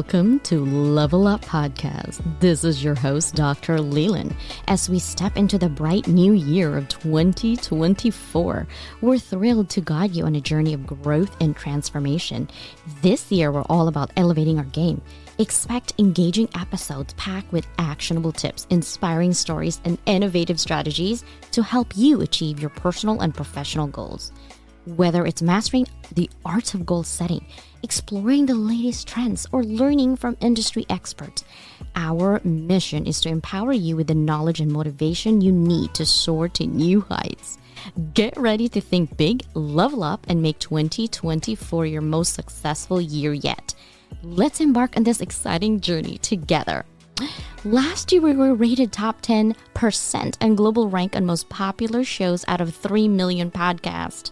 Welcome to Level Up Podcast. This is your host, Dr. Leland. As we step into the bright new year of 2024, we're thrilled to guide you on a journey of growth and transformation. This year, we're all about elevating our game. Expect engaging episodes packed with actionable tips, inspiring stories, and innovative strategies to help you achieve your personal and professional goals. Whether it's mastering the art of goal setting, exploring the latest trends, or learning from industry experts, our mission is to empower you with the knowledge and motivation you need to soar to new heights. Get ready to think big, level up, and make 2024 your most successful year yet. Let's embark on this exciting journey together. Last year, we were rated top 10% and global rank on most popular shows out of 3 million podcasts.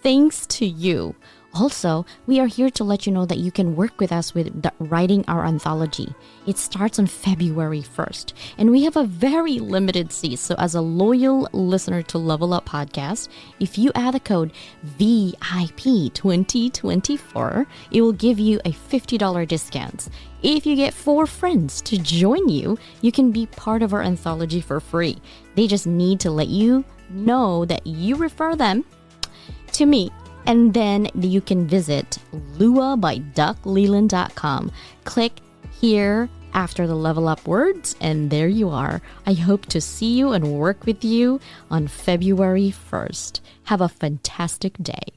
Thanks to you. Also, we are here to let you know that you can work with us with writing our anthology. It starts on February 1st, and we have a very limited seat. So as a loyal listener to Level Up Podcast, if you add the code VIP2024, it will give you a $50 discount. If you get 4 friends to join you, you can be part of our anthology for free. They just need to let you know that you refer them to me. And then you can visit luabyduckleland.com. Click here after the level up words, and there you are. I hope to see you and work with you on February 1st. Have a fantastic day.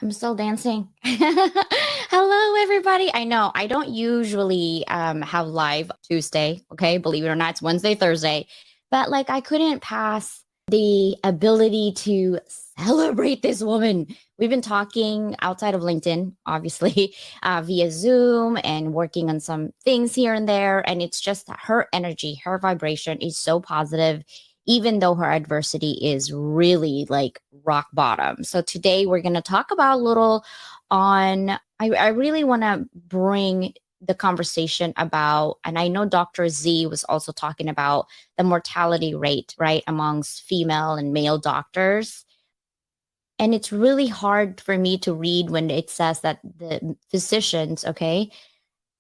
I'm still dancing. Hello, everybody. I know I don't usually have live Tuesday. Okay, believe it or not, it's Wednesday, Thursday. But I couldn't pass the ability to celebrate this woman. We've been talking outside of LinkedIn, obviously, via Zoom and working on some things here and there. And it's just that her energy, her vibration is so positive, even though her adversity is really rock bottom. So today we're going to talk about a little on, I really want to bring the conversation about, and I know Dr. Z was also talking about the mortality rate, right, amongst female and male doctors. And it's really hard for me to read when it says that the physicians, okay,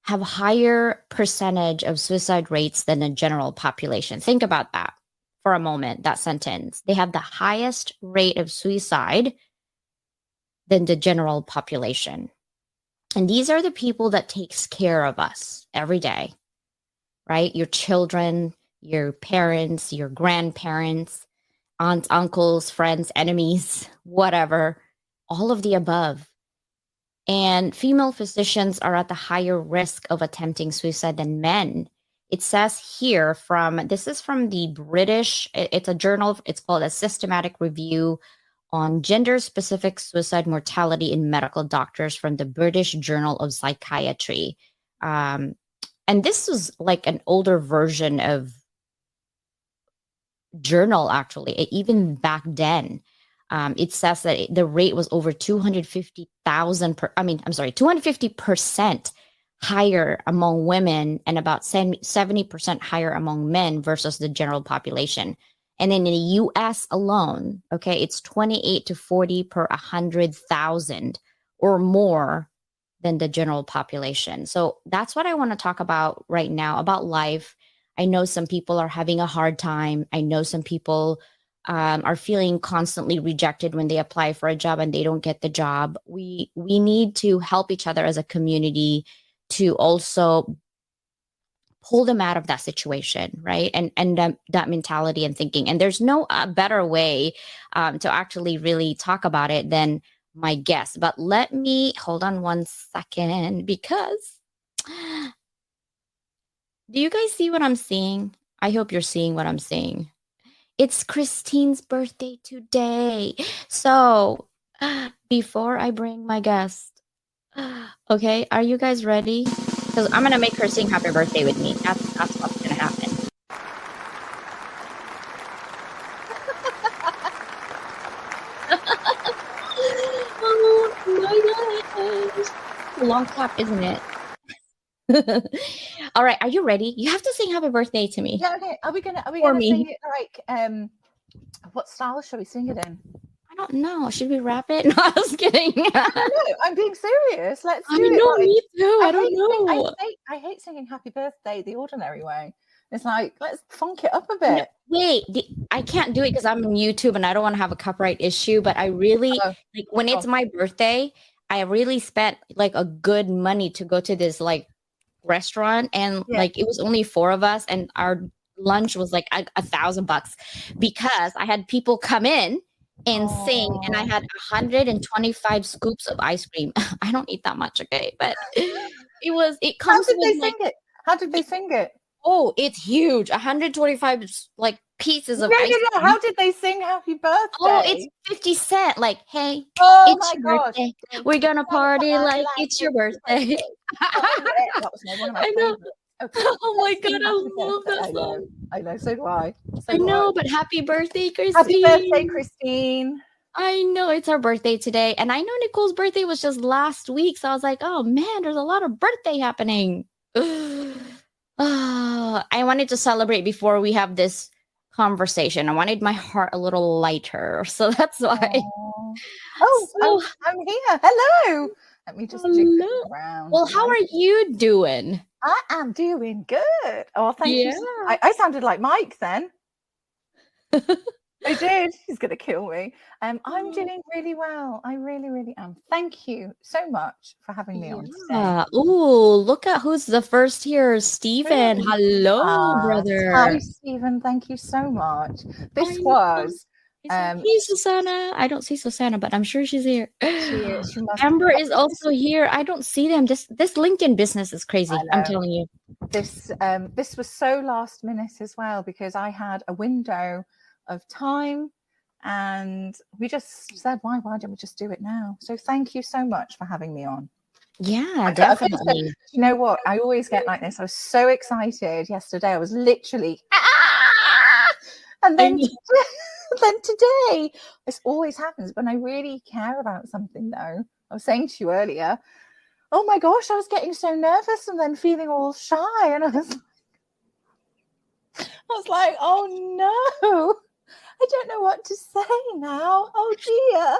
have a higher percentage of suicide rates than the general population. Think about that for a moment, that sentence. They have the highest rate of suicide than the general population. And these are the people that takes care of us every day, right? Your children, your parents, your grandparents, aunts, uncles, friends, enemies, whatever, all of the above. And female physicians are at the higher risk of attempting suicide than men. It says here this is from the British, it's a journal, it's called a Systematic Review on Gender-Specific Suicide Mortality in Medical Doctors from the British Journal of Psychiatry. And this was an older version of journal, actually, even back then. It says that the rate was over 250% higher among women and about 70% higher among men versus the general population. And then in the US alone, okay, it's 28 to 40 per 100,000 or more than the general population. So that's what I want to talk about right now, about life. I know some people are having a hard time. I know some people are feeling constantly rejected when they apply for a job and they don't get the job. We need to help each other as a community to also pull them out of that situation, right? And that mentality and thinking. And there's no better way to actually really talk about it than my guest. But let me hold on one second, because do you guys see what I'm seeing? I hope you're seeing what I'm seeing. It's Christine's birthday today. So before I bring my guest, okay, are you guys ready? Because I'm going to make her sing happy birthday with me. That's what's going to happen. Oh my gosh. A long clap, isn't it? All right, are you ready? You have to sing happy birthday to me. Yeah, okay. Are we gonna me. sing it what style shall we sing it in? I don't know. Should we wrap it? No, I was kidding. I don't know. I'm being serious. Let's do I it. know, Like, me too. I don't know. I hate singing Happy Birthday the ordinary way. It's like, let's funk it up a bit. Wait, I can't do it because I'm on YouTube and I don't want to have a copyright issue. But I really like when it's my birthday, I really spent like a good money to go to this like restaurant, and like it was only 4 of us, and our lunch was like $1,000 because I had people come in and sing, and I had 125 scoops of ice cream. I don't eat that much, okay, but it comes. How did they sing it? How did they sing it? Oh, it's huge. 125 like pieces of ice cream. How did they sing Happy Birthday? Oh, it's 50 Cent. Like, hey, oh it's my your gosh. birthday. We're gonna party like it's your birthday. That was one of my favorites. Okay. Oh my God, I love that song. I know, so do I. I know, but happy birthday, Christine. Happy birthday, Christine. I know it's our birthday today. And I know Nicole's birthday was just last week. So I was like, oh man, there's a lot of birthday happening. I wanted to celebrate before we have this conversation. I wanted my heart a little lighter. So that's why. I'm here. Hello. Let me just jiggle around. Well, how are you doing? I am doing good. Oh, thank you. I sounded like Mike then. I did. He's going to kill me. I'm doing really well. I really, really am. Thank you so much for having me on today. Oh, look at who's the first here. Stephen. Hello, brother. Hi, Stephen. Thank you so much. This was... Hey, Susanna. I don't see Susanna, but I'm sure she's here. She is. Amber is also here. I don't see them. This LinkedIn business is crazy. I'm telling you. This was so last minute as well, because I had a window of time and we just said, why don't we just do it now? So thank you so much for having me on. Yeah, definitely. You know what? I always get like this. I was so excited yesterday. I was literally, and then today, this always happens when I really care about something though. I was saying to you earlier, oh my gosh, I was getting so nervous and then feeling all shy. And I was like, oh no, I don't know what to say now. Oh dear.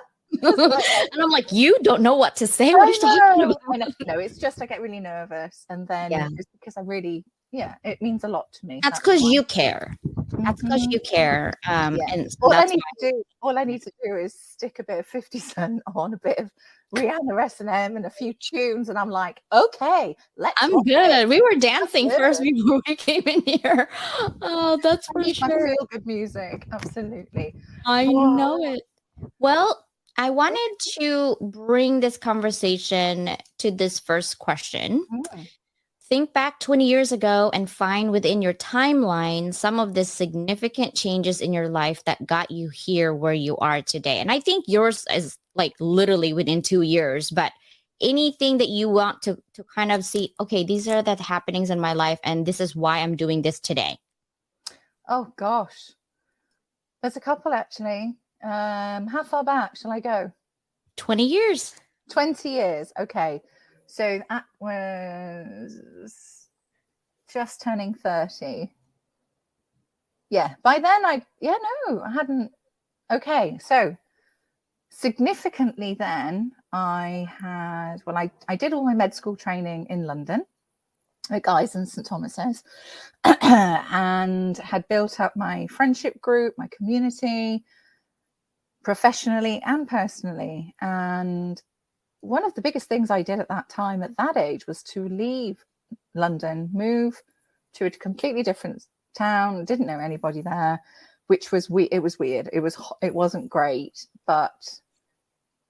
And I'm like, you don't know what to say? What are you talking about? I know. No, it's just I get really nervous. And then it's because I really, it means a lot to me. That's because you care. That's because you care. And all I need to do is stick a bit of 50 Cent on, a bit of Rihanna S&M and a few tunes, and I'm like, okay, I'm good. We were dancing first before we came in here. Oh, that's for sure. Feel good music, absolutely. I know it. Well, I wanted to bring this conversation to this first question. Think back 20 years ago and find within your timeline some of the significant changes in your life that got you here where you are today. And I think yours is like literally within 2 years, but anything that you want to kind of see, okay, these are the happenings in my life and this is why I'm doing this today. Oh gosh, there's a couple actually. How far back shall I go? 20 years. 20 years. Okay. So that was just turning 30. Yeah. By then I hadn't. Okay. So significantly then I did all my med school training in London at Guy's and St Thomas's and had built up my friendship group, my community, professionally and personally. And one of the biggest things I did at that time, at that age, was to leave London, move to a completely different town. Didn't know anybody there, which was it was weird. It wasn't great, but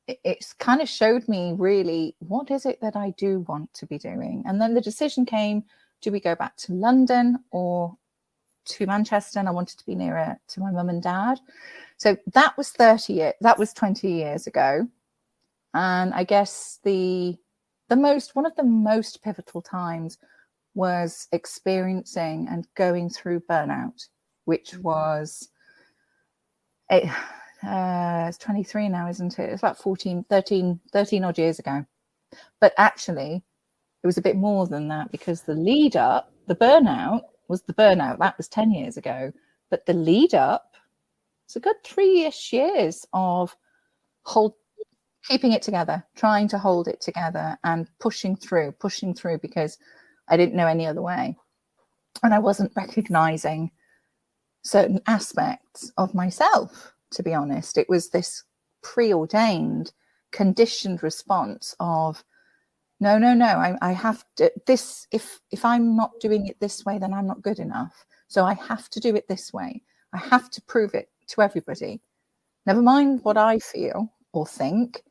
it's kind of showed me really what is it that I do want to be doing. And then the decision came: do we go back to London or to Manchester? And I wanted to be nearer to my mum and dad. So that was 20 years ago. And I guess one of the most pivotal times was experiencing and going through burnout, which was it's 23 now, isn't it? It's about 13 odd years ago. But actually, it was a bit more than that, because the lead up, the burnout, that was 10 years ago. But the lead up, it's a good 3-ish years of keeping it together, trying to hold it together and pushing through because I didn't know any other way. And I wasn't recognizing certain aspects of myself, to be honest. It was this preordained, conditioned response of, no, I have to, this, if I'm not doing it this way, then I'm not good enough. So I have to do it this way. I have to prove it to everybody. Never mind what I feel or think.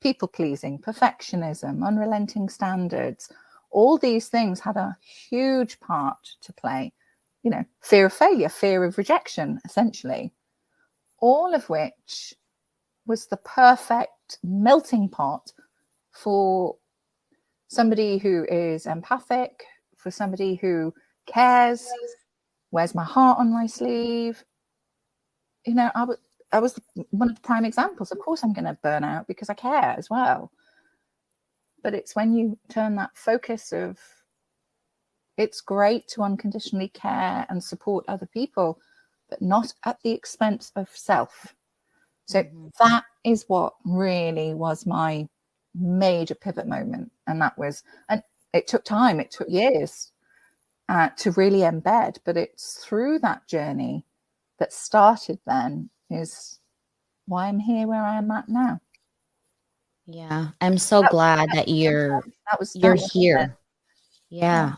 People pleasing, perfectionism, unrelenting standards, all these things had a huge part to play. You know, fear of failure, fear of rejection, essentially, all of which was the perfect melting pot for somebody who is empathic, for somebody who cares, wears my heart on my sleeve. You know, I was one of the prime examples. Of course, I'm going to burn out because I care as well. But it's when you turn that focus of, it's great to unconditionally care and support other people, but not at the expense of self. So that is what really was my major pivot moment. And it took time, it took years to really embed, but it's through that journey that started then is why I'm here where I am at now. Yeah, I'm so glad that you're here. Yeah,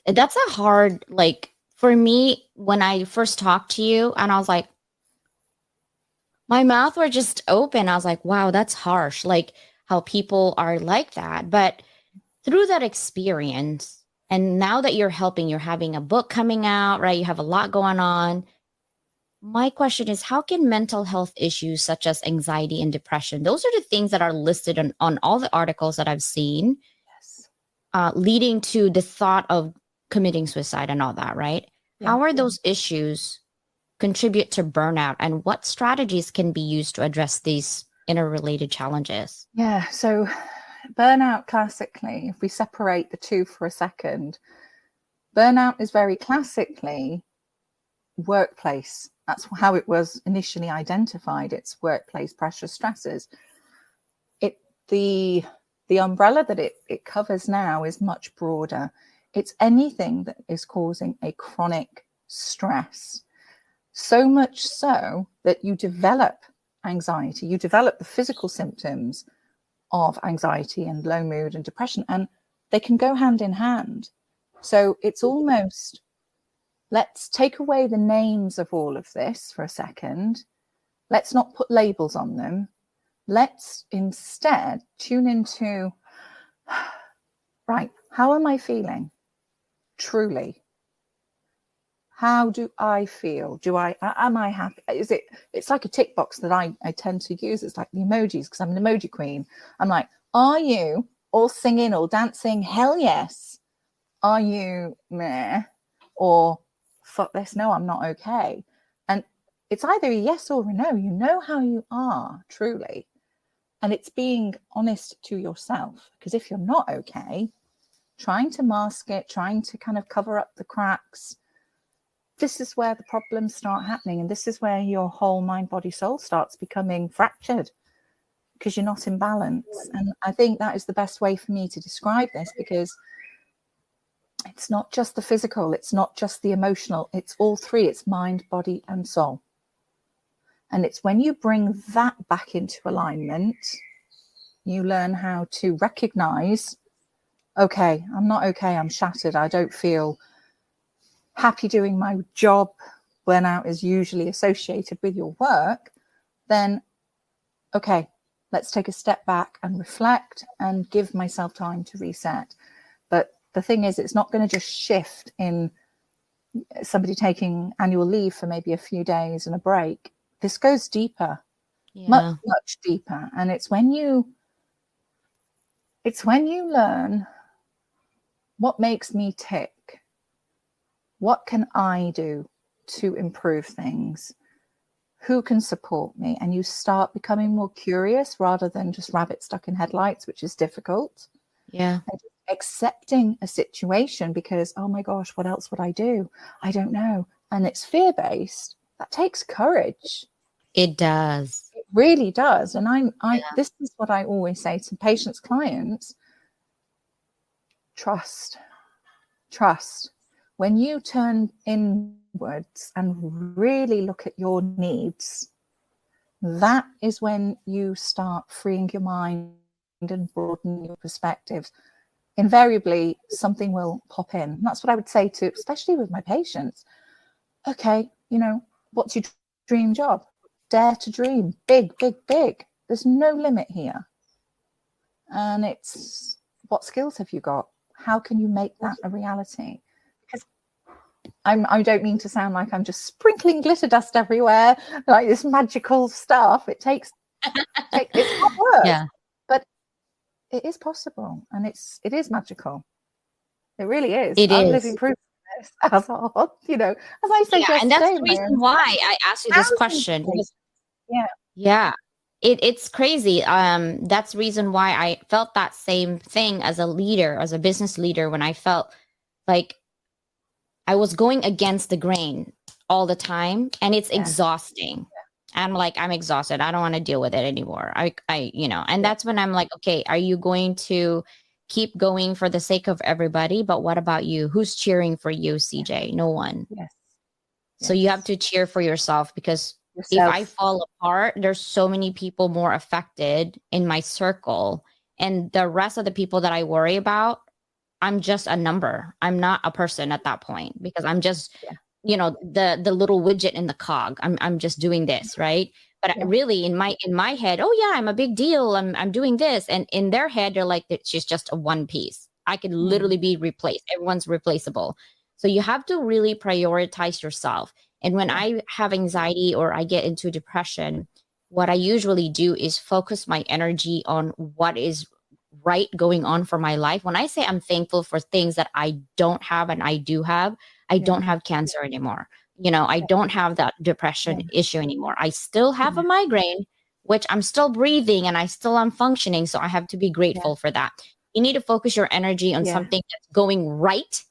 that's a hard, like, for me, when I first talked to you and I was like, my mouth were just open. I was like, wow, that's harsh. Like how people are like that. But through that experience, and now that you're helping, you're having a book coming out, right? You have a lot going on. My question is, how can mental health issues such as anxiety and depression, those are the things that are listed on all the articles that I've seen, leading to the thought of committing suicide and all that, right? Yeah. How are those issues contribute to burnout, and what strategies can be used to address these interrelated challenges? Yeah, so burnout classically, if we separate the two for a second, burnout is very classically workplace. That's how it was initially identified. It's workplace pressure stresses. The umbrella that it covers now is much broader. It's anything that is causing a chronic stress. So much so that you develop anxiety, you develop the physical symptoms of anxiety and low mood and depression, and they can go hand in hand. So it's almost, let's take away the names of all of this for a second. Let's not put labels on them. Let's instead tune into, right, how am I feeling? Truly. How do I feel? Am I happy? It's like a tick box that I tend to use. It's like the emojis, because I'm an emoji queen. I'm like, are you all singing, all dancing? Hell yes. Are you meh? Or fuck this, no, I'm not okay. And it's either a yes or a no. You know how you are, truly. And it's being honest to yourself. Because if you're not okay, trying to mask it, trying to kind of cover up the cracks, this is where the problems start happening. And this is where your whole mind, body, soul starts becoming fractured, because you're not in balance. And I think that is the best way for me to describe this, because it's not just the physical, it's not just the emotional, it's all three. It's mind, body, and soul. And it's when you bring that back into alignment, you learn how to recognize, okay, I'm not okay, I'm shattered, I don't feel happy doing my job. Burnout is usually associated with your work. Then, okay, let's take a step back and reflect and give myself time to reset. But the thing is, it's not going to just shift in somebody taking annual leave for maybe a few days and a break. This goes deeper, much deeper. And it's when you learn, what makes me tick? What can I do to improve things? Who can support me? And you start becoming more curious rather than just rabbit stuck in headlights, which is difficult. Yeah. And accepting a situation because, oh my gosh, what else would I do? I don't know. And it's fear-based. That takes courage. It does. It really does. And Yeah. this is what I always say to patients, clients: trust. When you turn inwards and really look at your needs, that is when you start freeing your mind and broadening your perspectives. Invariably, something will pop in. And that's what I would say to, especially with my patients. Okay, what's your dream job? Dare to dream. Big, big, big. There's no limit here. And it's, what skills have you got? How can you make that a reality? Because I don't mean to sound like I'm just sprinkling glitter dust everywhere, like this magical stuff. It takes it's hard work, Yeah. but it is possible, and it is magical. It really is. It I'm is. living proof of this, as I say, Yeah, just and that's today, the reason why I asked you this question. Because, yeah, it's crazy. That's the reason why I felt that same thing as a leader, as a business leader, when I felt like I was going against the grain all the time, and it's exhausting. I'm like, I'm exhausted. I don't want to deal with it anymore. And that's when I'm like, okay, are you going to keep going for the sake of everybody? But what about you? Who's cheering for you, CJ? No one. Yes. So you have to cheer for yourself, because if I fall apart, there's so many people more affected in my circle, and the rest of the people that I worry about, I'm just a number. I'm not a person at that point, because I'm just, the little widget in the cog. I'm just doing this, right? But really, in my head, oh yeah, I'm a big deal. I'm doing this, and in their head, they're like, she's just a one piece. I could literally be replaced. Everyone's replaceable. So you have to really prioritize yourself. And when I have anxiety or I get into depression, what I usually do is focus my energy on what is right going on for my life. When I say I'm thankful for things that I don't have and I do have, I don't have cancer anymore. I don't have that depression issue anymore. I still have a migraine, which I'm still breathing and I still am functioning. So I have to be grateful for that. You need to focus your energy on something that's going right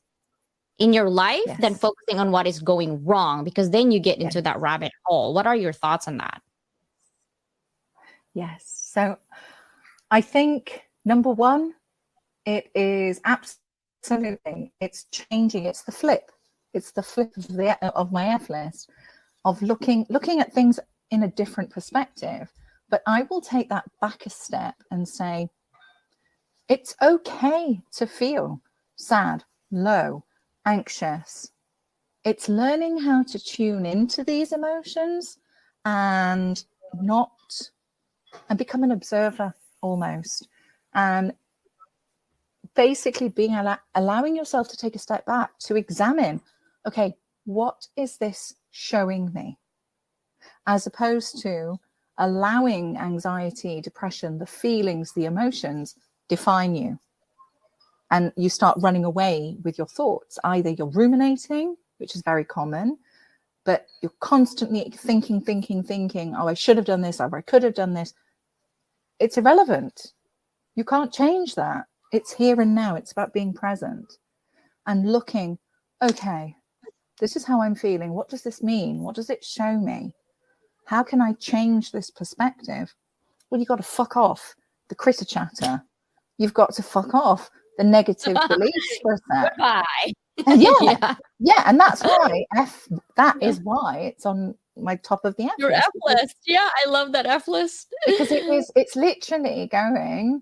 in your life than focusing on what is going wrong, because then you get into that rabbit hole. What are your thoughts on that? Yes. So I think, number one, it is absolutely, it's changing. It's the flip. It's the flip of my F list, of looking at things in a different perspective. But I will take that back a step and say, it's okay to feel sad, low, anxious. It's learning how to tune into these emotions and become an observer almost. And basically allowing yourself to take a step back to examine, okay, what is this showing me? As opposed to allowing anxiety, depression, the feelings, the emotions define you. And you start running away with your thoughts. Either you're ruminating, which is very common, but you're constantly thinking, oh, I should have done this, or I could have done this. It's irrelevant. You can't change that. It's here and now. It's about being present and looking, okay, this is how I'm feeling. What does this mean? What does it show me? How can I change this perspective? Well, you've got to fuck off the critter chatter. You've got to fuck off the negative beliefs for a sec. Goodbye. Yeah. And that's why that is why it's on my top of the F Your list. F list. Yeah, I love that F list. Because it's literally going,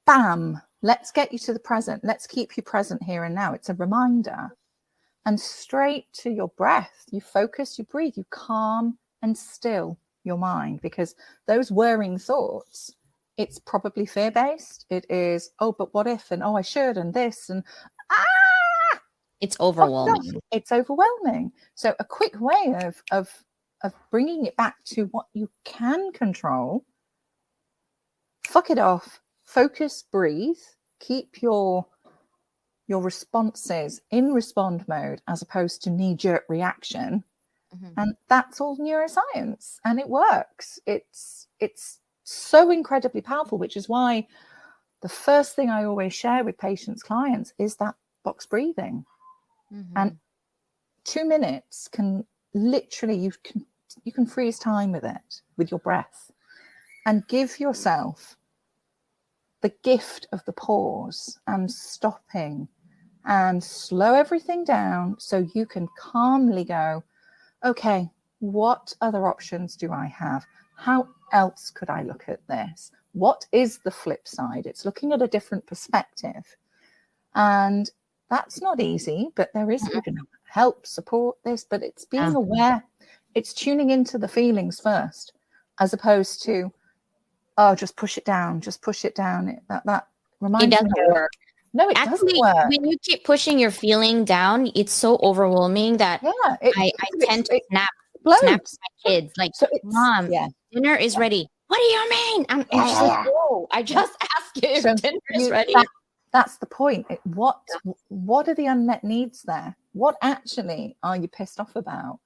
bam, let's get you to the present. Let's keep you present here and now. It's a reminder. And straight to your breath. You focus, you breathe, you calm and still your mind, because those whirring thoughts, it's probably fear-based. It is, oh, but what if, and oh, I should, and this, and it's overwhelming. It's overwhelming. So a quick way of bringing it back to what you can control: fuck it off, focus, breathe, keep your responses in respond mode as opposed to knee-jerk reaction. And that's all neuroscience, and it works. It's so incredibly powerful, which is why the first thing I always share with patients, clients, is that box breathing. And 2 minutes can literally, you can you can freeze time with it, with your breath, and give yourself the gift of the pause and stopping and slow everything down so you can calmly go, okay, what other options do I have? How else could I look at this? What is the flip side? It's looking at a different perspective. And that's not easy, but there is help, support this, but it's being aware. It's tuning into the feelings first, as opposed to, oh, just push it down, just push it down. That reminds It me. doesn't work. No, it Actually, doesn't work. when you keep pushing your feeling down, it's so overwhelming that I tend to snap to my kids, like, so Mom, dinner is ready. What do you mean? I'm just like, oh, I just asked you if dinner is ready. That's the point. What are the unmet needs there? What actually are you pissed off about?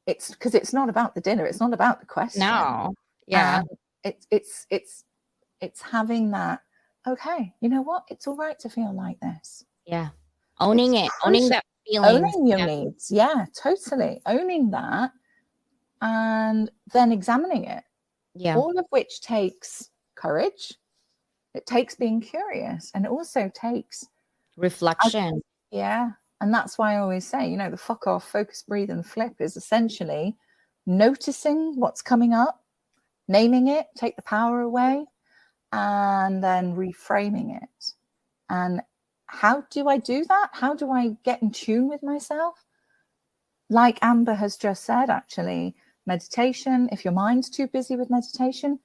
It's because it's not about the dinner. It's not about the question. No. Yeah. It's having that, okay, you know what? It's all right to feel like this. Yeah. Owning it. Owning that feeling. Owning your needs. Yeah, totally. Owning that and then examining it. Yeah. All of which takes courage. It takes being curious, and it also takes reflection. And that's why I always say, the fuck off, focus, breathe, and flip is essentially noticing what's coming up, naming it, take the power away, and then reframing it. And how do I do that? How do I get in tune with myself? Like Amber has just said, actually, meditation. If your mind's too busy with meditation,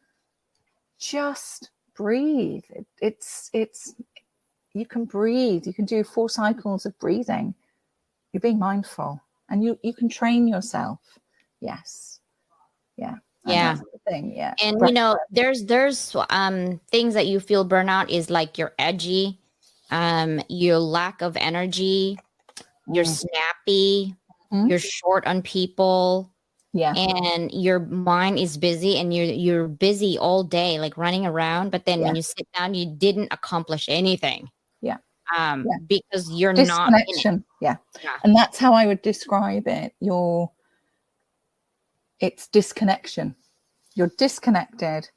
just breathe. It's you can breathe. You can do 4 cycles of breathing. You're being mindful, and you can train yourself. Yes. Yeah. Yeah. Thing. Yeah. And there's things that you feel burnout is like you're edgy, your lack of energy, you're snappy, you're short on people. Yeah. And your mind is busy, and you're busy all day, like running around. But then when you sit down, you didn't accomplish anything. Yeah. Because you're disconnection. Not in it. Yeah. And that's how I would describe it. It's disconnection. You're disconnected.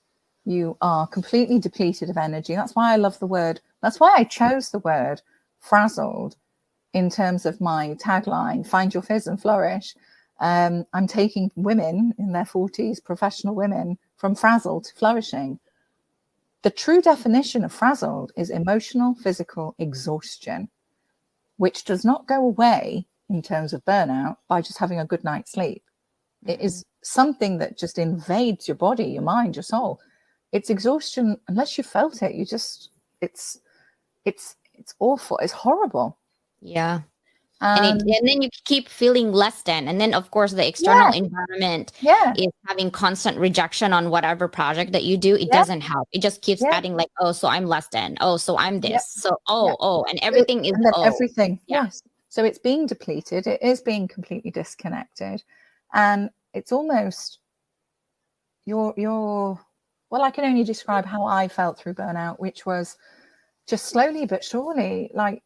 You are completely depleted of energy. That's why I love the word. That's why I chose the word frazzled in terms of my tagline, find your fizz and flourish. I'm taking women in their 40s, professional women, from frazzled to flourishing. The true definition of frazzled is emotional, physical exhaustion, which does not go away in terms of burnout by just having a good night's sleep. It is something that just invades your body, your mind, your soul. It's exhaustion. Unless you felt it, it's awful. It's horrible. Yeah. And then you keep feeling less than. And then, of course, the external environment is having constant rejection on whatever project that you do. It doesn't help. It just keeps adding like, oh, so I'm less than. Oh, so I'm this. So, and everything is everything. Yes. So it's being depleted. It is being completely disconnected. And it's almost well, I can only describe how I felt through burnout, which was just slowly but surely, like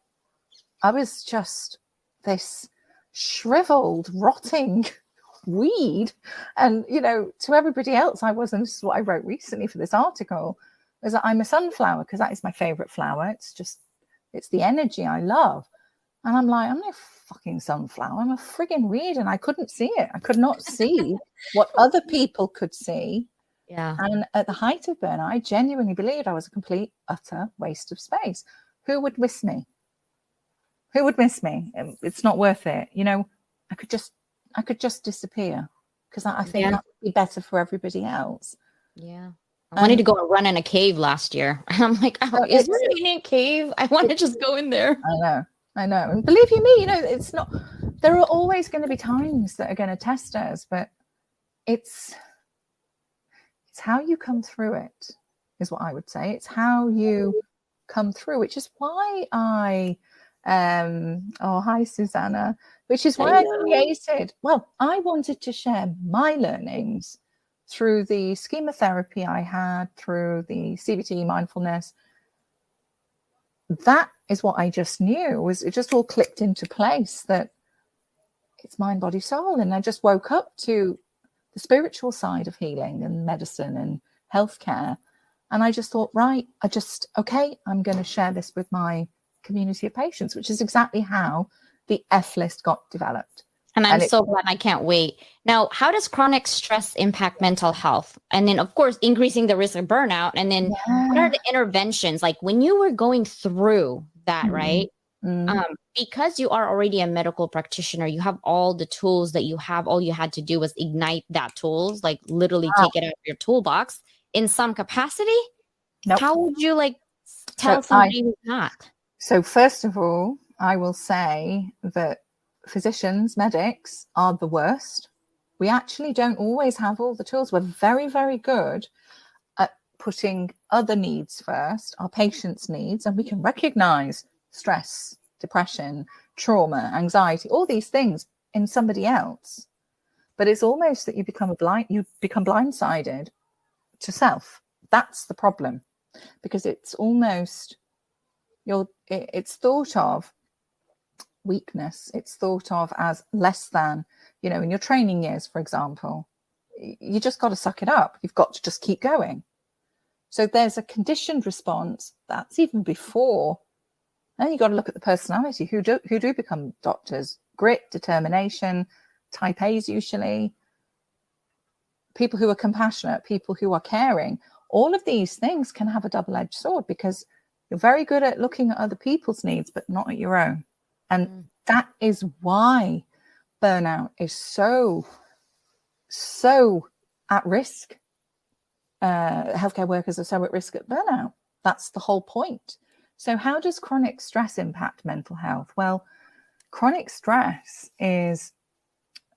I was just this shriveled, rotting weed. And, to everybody else, I wasn't. This is what I wrote recently for this article, is that I'm a sunflower because that is my favorite flower. It's the energy I love. And I'm like, I'm no fucking sunflower. I'm a frigging weed. And I couldn't see it. I could not see what other people could see. Yeah. And at the height of burnout, I genuinely believed I was a complete, utter waste of space. Who would miss me? Who would miss me? It's not worth it. I could just disappear because I think that would be better for everybody else. Yeah. I wanted to go and run in a cave last year. I'm like, is there really a cave? I want to just go in there. I know. And believe you me, it's not, there are always going to be times that are going to test us, but it's how you come through it is what I would say. It's how you come through, which is why hi Susanna, which is why I wanted to share my learnings through the schema therapy I had, through the CBT mindfulness. That is what I just knew. It just all clicked into place, that it's mind, body, soul. And I just woke up to the spiritual side of healing and medicine and healthcare. And I just thought, right, I'm going to share this with my community of patients, which is exactly how the F list got developed. And I'm so glad. I can't wait. Now, how does chronic stress impact mental health? And then, of course, increasing the risk of burnout. And then what are the interventions? Like when you were going through that, right? Because you are already a medical practitioner, you have all the tools that you have. All you had to do was ignite that tools, like literally take it out of your toolbox in some capacity. Nope. How would you like tell somebody who's not? So first of all, I will say that physicians, medics are the worst. We actually don't always have all the tools. We're very, very good at putting other needs first, our patients' needs, and we can recognize stress, depression, trauma, anxiety, all these things in somebody else. But it's almost that you become blindsided to self. That's the problem, because it's almost it's thought of weakness. It's thought of as less than, in your training years, for example, you just got to suck it up. You've got to just keep going. So there's a conditioned response that's even before. And you got to look at the personality who do become doctors. Grit, determination, type A's usually, people who are compassionate, people who are caring. All of these things can have a double-edged sword, because you're very good at looking at other people's needs, but not at your own. And that is why burnout is so at risk. Healthcare workers are so at risk at burnout. That's the whole point. So how does chronic stress impact mental health? Well, chronic stress is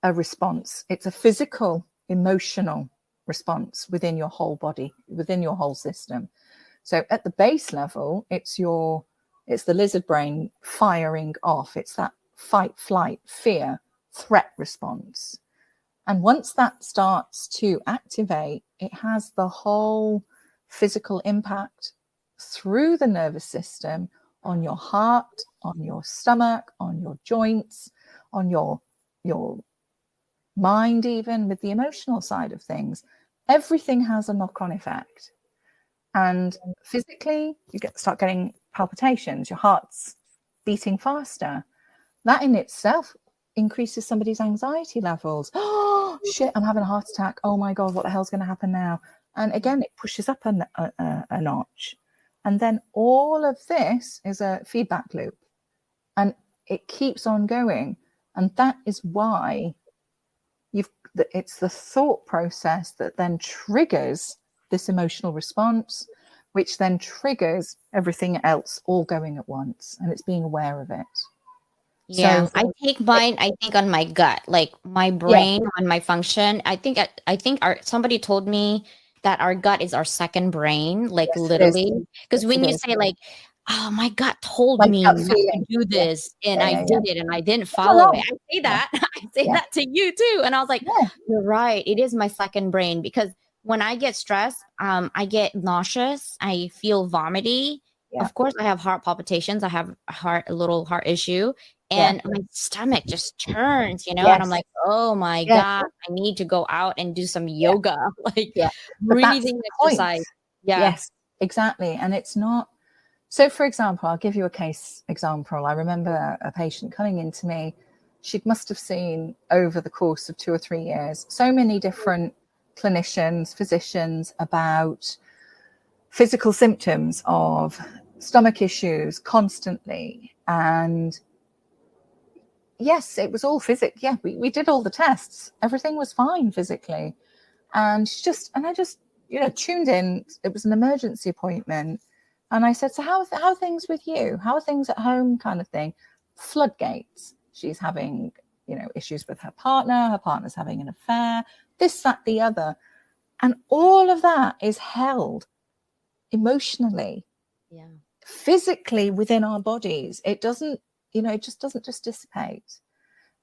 a response. It's a physical, emotional response within your whole body, within your whole system. So at the base level, it's the lizard brain firing off. It's that fight, flight, fear, threat response. And once that starts to activate, it has the whole physical impact through the nervous system on your heart, on your stomach, on your joints, on your mind, even with the emotional side of things. Everything has a knock-on effect. And physically, start getting palpitations, your heart's beating faster. That in itself increases somebody's anxiety levels. Oh, shit, I'm having a heart attack. Oh my God, what the hell's going to happen now? And again, it pushes up a notch. And then all of this is a feedback loop, and it keeps on going. And that is why it's the thought process that then triggers this emotional response, which then triggers everything else all going at once. And it's being aware of it. Yeah, so, I think on my gut, like my brain, on my function. I think somebody told me that our gut is our second brain, like literally. Because when you say like, oh, my gut told me to do this, and I did it, and I didn't follow it. I say that. I say that to you too. And I was like, you're right. It is my second brain, because when I get stressed, I get nauseous. I feel vomity. Of course, I have heart palpitations. I have a little heart issue. And my stomach just turns, and I'm like, oh my God, I need to go out and do some yoga, like breathing exercise. Yes, exactly. And it's not. So, for example, I'll give you a case example. I remember a patient coming into me. She must have seen over the course of 2 or 3 years so many different clinicians, physicians about physical symptoms of stomach issues constantly. And yes, it was all physics. Yeah, we did all the tests. Everything was fine physically. And I just, tuned in. It was an emergency appointment. And I said, so how are things with you? How are things at home, kind of thing? Floodgates. She's having, issues with her partner. Her partner's having an affair. This, that, the other. And all of that is held emotionally, physically within our bodies. It doesn't, it just doesn't just dissipate.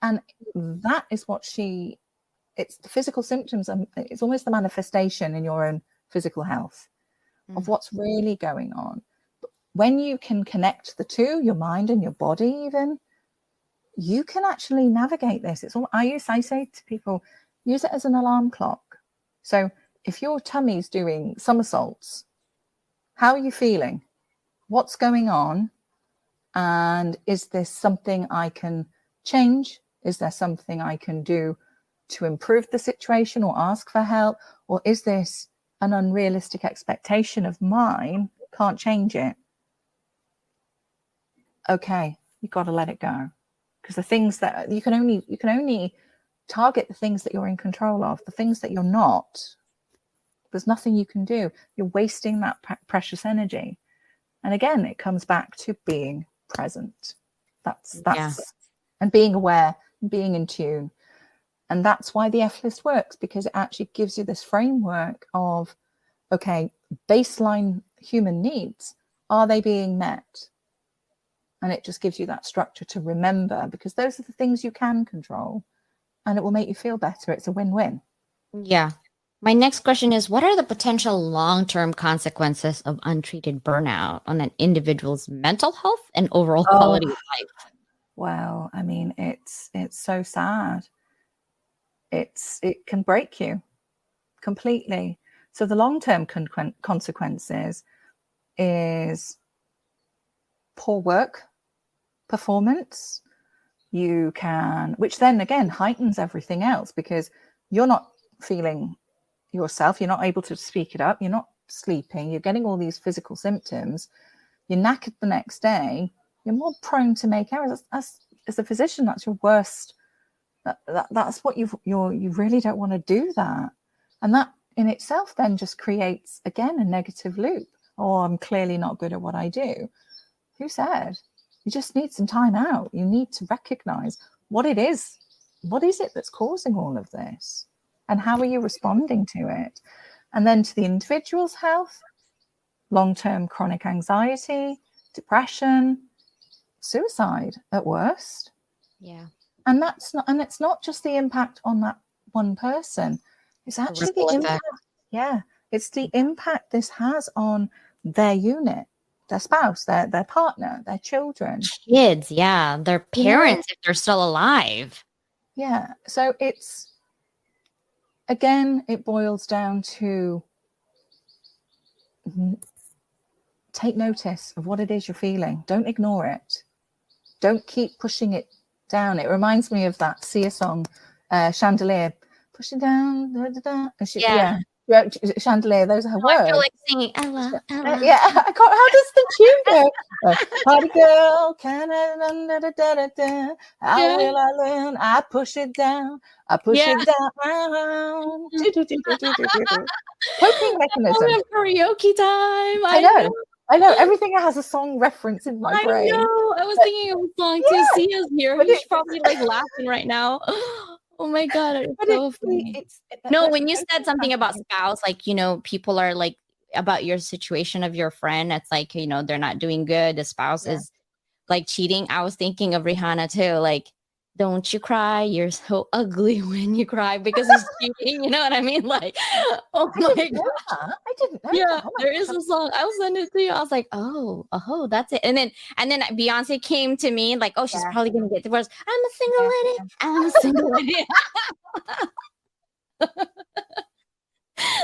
And that is what it's the physical symptoms. And it's almost the manifestation in your own physical health of what's really going on. But when you can connect the two, your mind and your body even, you can actually navigate this. It's all I say to people, use it as an alarm clock. So if your tummy's doing somersaults, how are you feeling? What's going on? And is this something I can change? Is there something I can do to improve the situation or ask for help? Or is this an unrealistic expectation of mine? Can't change it. Okay, you've got to let it go. Because the things that you can only target the things that you're in control of. The things that you're not, there's nothing you can do. You're wasting that precious energy. And again, it comes back to being present. That's and being aware, being in tune. And that's why the F list works, because it actually gives you this framework of, okay, baseline human needs, are they being met? And it just gives you that structure to remember, because those are the things you can control, and it will make you feel better. It's a win-win. Yeah. My next question is, what are the potential long-term consequences of untreated burnout on an individual's mental health and overall quality of life? Well, I mean, it's so sad. It can break you completely. So the long-term consequences is poor work performance. You can, which then again heightens everything else, because you're not feeling yourself, you're not able to speak it up, you're not sleeping, you're getting all these physical symptoms, you're knackered the next day, you're more prone to make errors. As a physician, that's your worst. That's what you really don't want to do that. And that in itself then just creates, again, a negative loop. Oh, I'm clearly not good at what I do. Who said? You just need some time out. You need to recognize what it is. What is it that's causing all of this? And how are you responding to it? And then to the individual's health, long-term chronic anxiety, depression, suicide at worst. Yeah. And it's not just the impact on that one person. It's actually the impact. Yeah. It's the impact this has on their unit, their spouse, their partner, their children. Kids, yeah. Their parents, if they're still alive. Yeah. So it's, again, it boils down to take notice of what it is you're feeling. Don't ignore it. Don't keep pushing it down. It reminds me of that Sia song, Chandelier. Pushing down, da, da, da. And she, Chandelier, those are her words. I feel like singing Ella, Ella. Yeah, I can't. How does the tune go? Party girl, how will I learn? I push it down. I push it down. Coping mechanism. Karaoke time. I know. Everything has a song reference in my brain. I know. I was thinking of a song too. Sia's here. He's probably like laughing right now. Oh my God. It's so funny. No, when you said something about spouse, like, you know, people are like about your situation of your friend. It's like, you know, they're not doing good. The spouse is like cheating. I was thinking of Rihanna too. Like, don't you cry. You're so ugly when you cry because he's cheating. You know what I mean? Like, oh my God. I didn't know. Yeah, there is a song. I'll send it to you. I was like, oh, that's it. And then Beyonce came to me like, oh, she's probably gonna get divorced. I'm a single lady. I'm a single lady.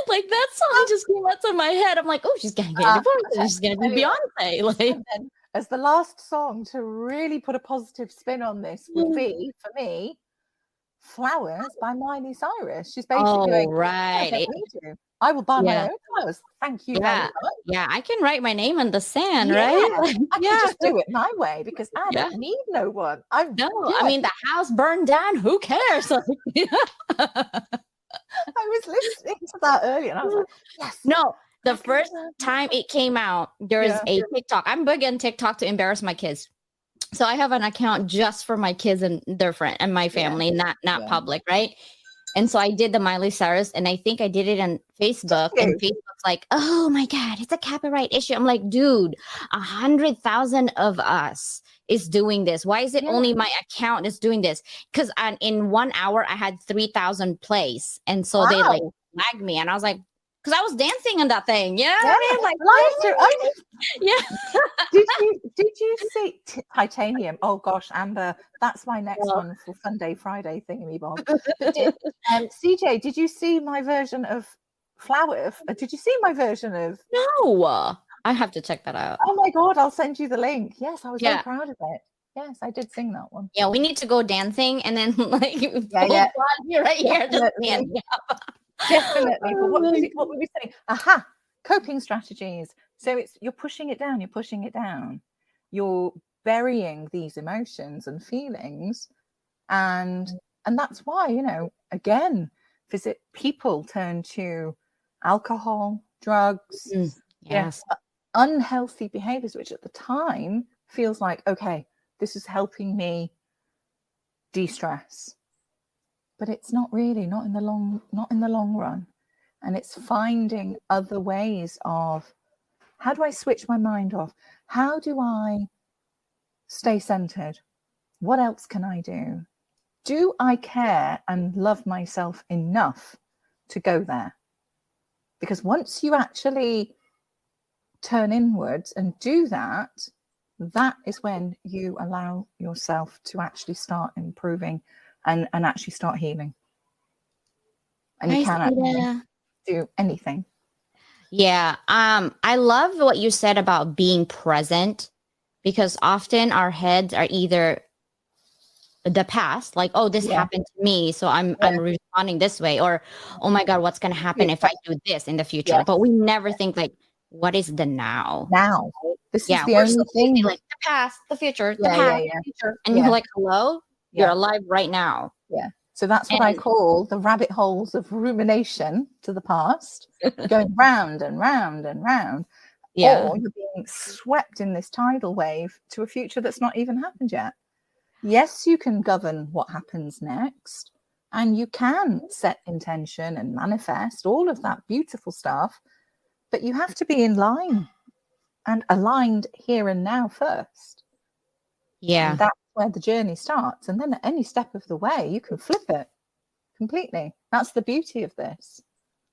Like that song just came out to my head. I'm like, oh, she's gonna get divorced. She's gonna be Beyonce. Like, and then, as the last song to really put a positive spin on this would be, for me, Flowers by Miley Cyrus. She's basically going, right. I will buy my own flowers. Thank you very much. Yeah, I can write my name on the sand, right? I can just do it my way because I don't need no one. I mean, the house burned down. Who cares? I was listening to that earlier and I was like, yes. No, the first time it came out, there is a TikTok. I'm big on TikTok to embarrass my kids. So I have an account just for my kids and their friend and my family, not public, right? And so I did the Miley Cyrus, and I think I did it on Facebook. And Facebook's like, "Oh my God, it's a copyright issue." I'm like, "Dude, 100,000 of us is doing this. Why is it only my account is doing this?" Because in 1 hour I had 3,000 plays, and so they like flagged me, and I was like, because I was dancing on that thing. Yeah, Yeah, I mean, like, yeah. Did you see Titanium? Oh gosh, Amber, that's my next Well, one for Fun Day Friday thingy bob. But CJ, did you see my version of Flower? Did you see my version of? no, I have to check that out. Oh my God, I'll send you the link. Yes, I was so Yeah. proud of it. Yes, I did sing that one. Yeah, we need to go dancing and then like Yeah, full yeah. body right here, just Definitely. standing up. Definitely. But what Oh my were we saying? Aha, coping strategies. So you're pushing it down, you're pushing it down. You're burying these emotions and feelings. And that's why, you know, again, people turn to alcohol, drugs, Yes. unhealthy behaviors, which at the time feels like, okay, this is helping me de-stress. But it's not really, not in the long run. And it's finding other ways of, how do I switch my mind off? How do I stay centered? What else can I do? Do I care and love myself enough to go there? Because once you actually turn inwards and do that, that is when you allow yourself to actually start improving and actually start healing. And you can actually do anything. Yeah. I love what you said about being present, because often our heads are either the past, like, oh, this happened to me, so I'm responding this way, or oh my God, what's going to happen if I do this in the future? But we never think like, what is the now? This is the we're only so thing. busy, like the past, the future, the past, the future, and you're like, hello, you're alive right now. So that's what I call the rabbit holes of rumination to the past, going round and round and round. Or you're being swept in this tidal wave to a future that's not even happened yet. Yes, you can govern what happens next, and you can set intention and manifest all of that beautiful stuff, but you have to be in line and aligned here and now first. And that's where the journey starts. And then at any step of the way, you can flip it completely. That's the beauty of this.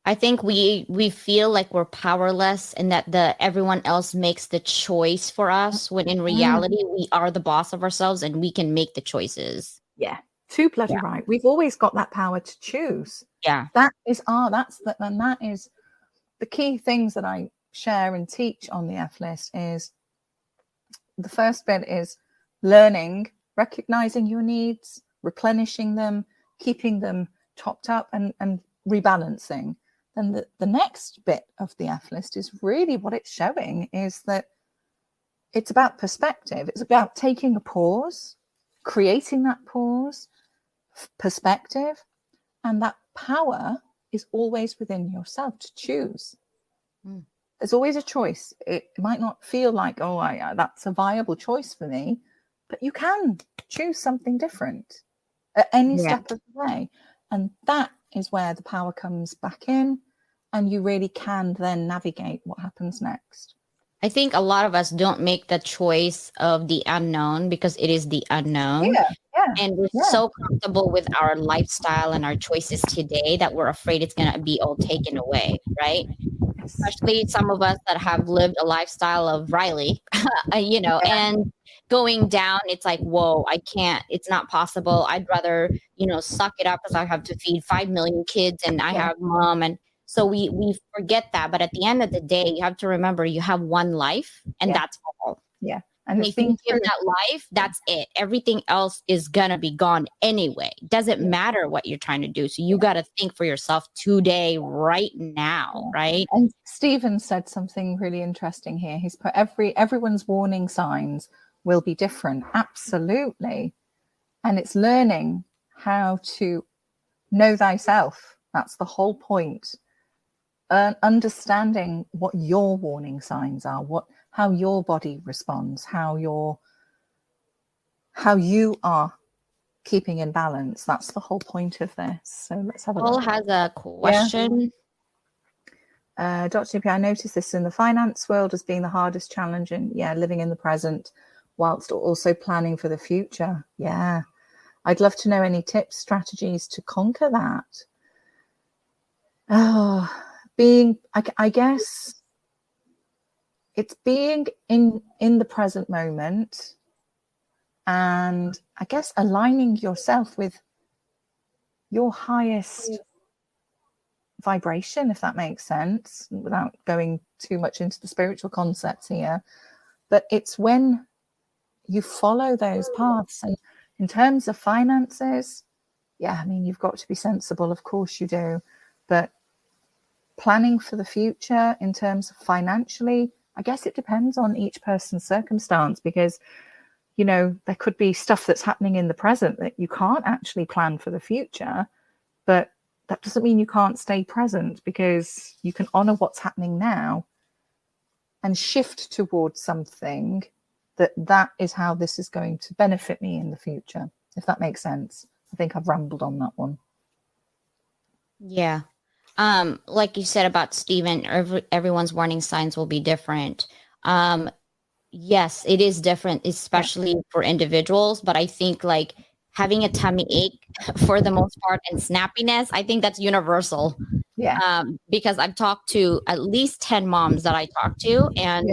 I think we feel like we're powerless and that everyone else makes the choice for us, when in reality we are the boss of ourselves and we can make the choices. Yeah, too bloody right. We've always got that power to choose. Yeah, that is the key things that I share and teach on the F list. Is the first bit is learning, recognizing your needs, replenishing them, keeping them topped up, and rebalancing. Then the next bit of the F list is really what it's showing is that it's about perspective. It's about taking a pause, creating that pause, perspective, and that power is always within yourself to choose. There's always a choice. It might not feel like, oh, that's a viable choice for me, but you can choose something different at any step of the way. And that is where the power comes back in, and you really can then navigate what happens next. I think a lot of us don't make the choice of the unknown because it is the unknown. And we're so comfortable with our lifestyle and our choices today that we're afraid it's going to be all taken away, right? Especially some of us that have lived a lifestyle of Riley, and going down, it's like, whoa, I can't, it's not possible. I'd rather, suck it up because I have to feed 5 million kids and I have mom. And so we forget that. But at the end of the day, you have to remember you have one life, and that's all. And if you give that life, that's it. Everything else is going to be gone anyway. Doesn't matter what you're trying to do. So you got to think for yourself today, right now, right? And Stephen said something really interesting here. He's put everyone's warning signs will be different. Absolutely. And it's learning how to know thyself. That's the whole point. Understanding what your warning signs are, how your body responds, how you are keeping in balance. That's the whole point of this. So let's have a look. Paul has a question. Dr. Nupi, I noticed this in the finance world as being the hardest challenge, and living in the present whilst also planning for the future. I'd love to know any tips, strategies to conquer that. being, I guess it's being in the present moment, and I guess aligning yourself with your highest vibration, if that makes sense, without going too much into the spiritual concepts here. But it's when you follow those paths. And in terms of finances, yeah, I mean, you've got to be sensible, of course you do, but planning for the future in terms of financially, I guess it depends on each person's circumstance, because there could be stuff that's happening in the present that you can't actually plan for the future, but that doesn't mean you can't stay present, because you can honor what's happening now and shift towards something that is how this is going to benefit me in the future, if that makes sense. I think I've rambled on that one. Yeah. Like you said about Stephen, everyone's warning signs will be different. Yes, it is different, especially for individuals, but I think like having a tummy ache for the most part and snappiness, I think that's universal. Yeah. Because I've talked to at least 10 moms that I talked to, and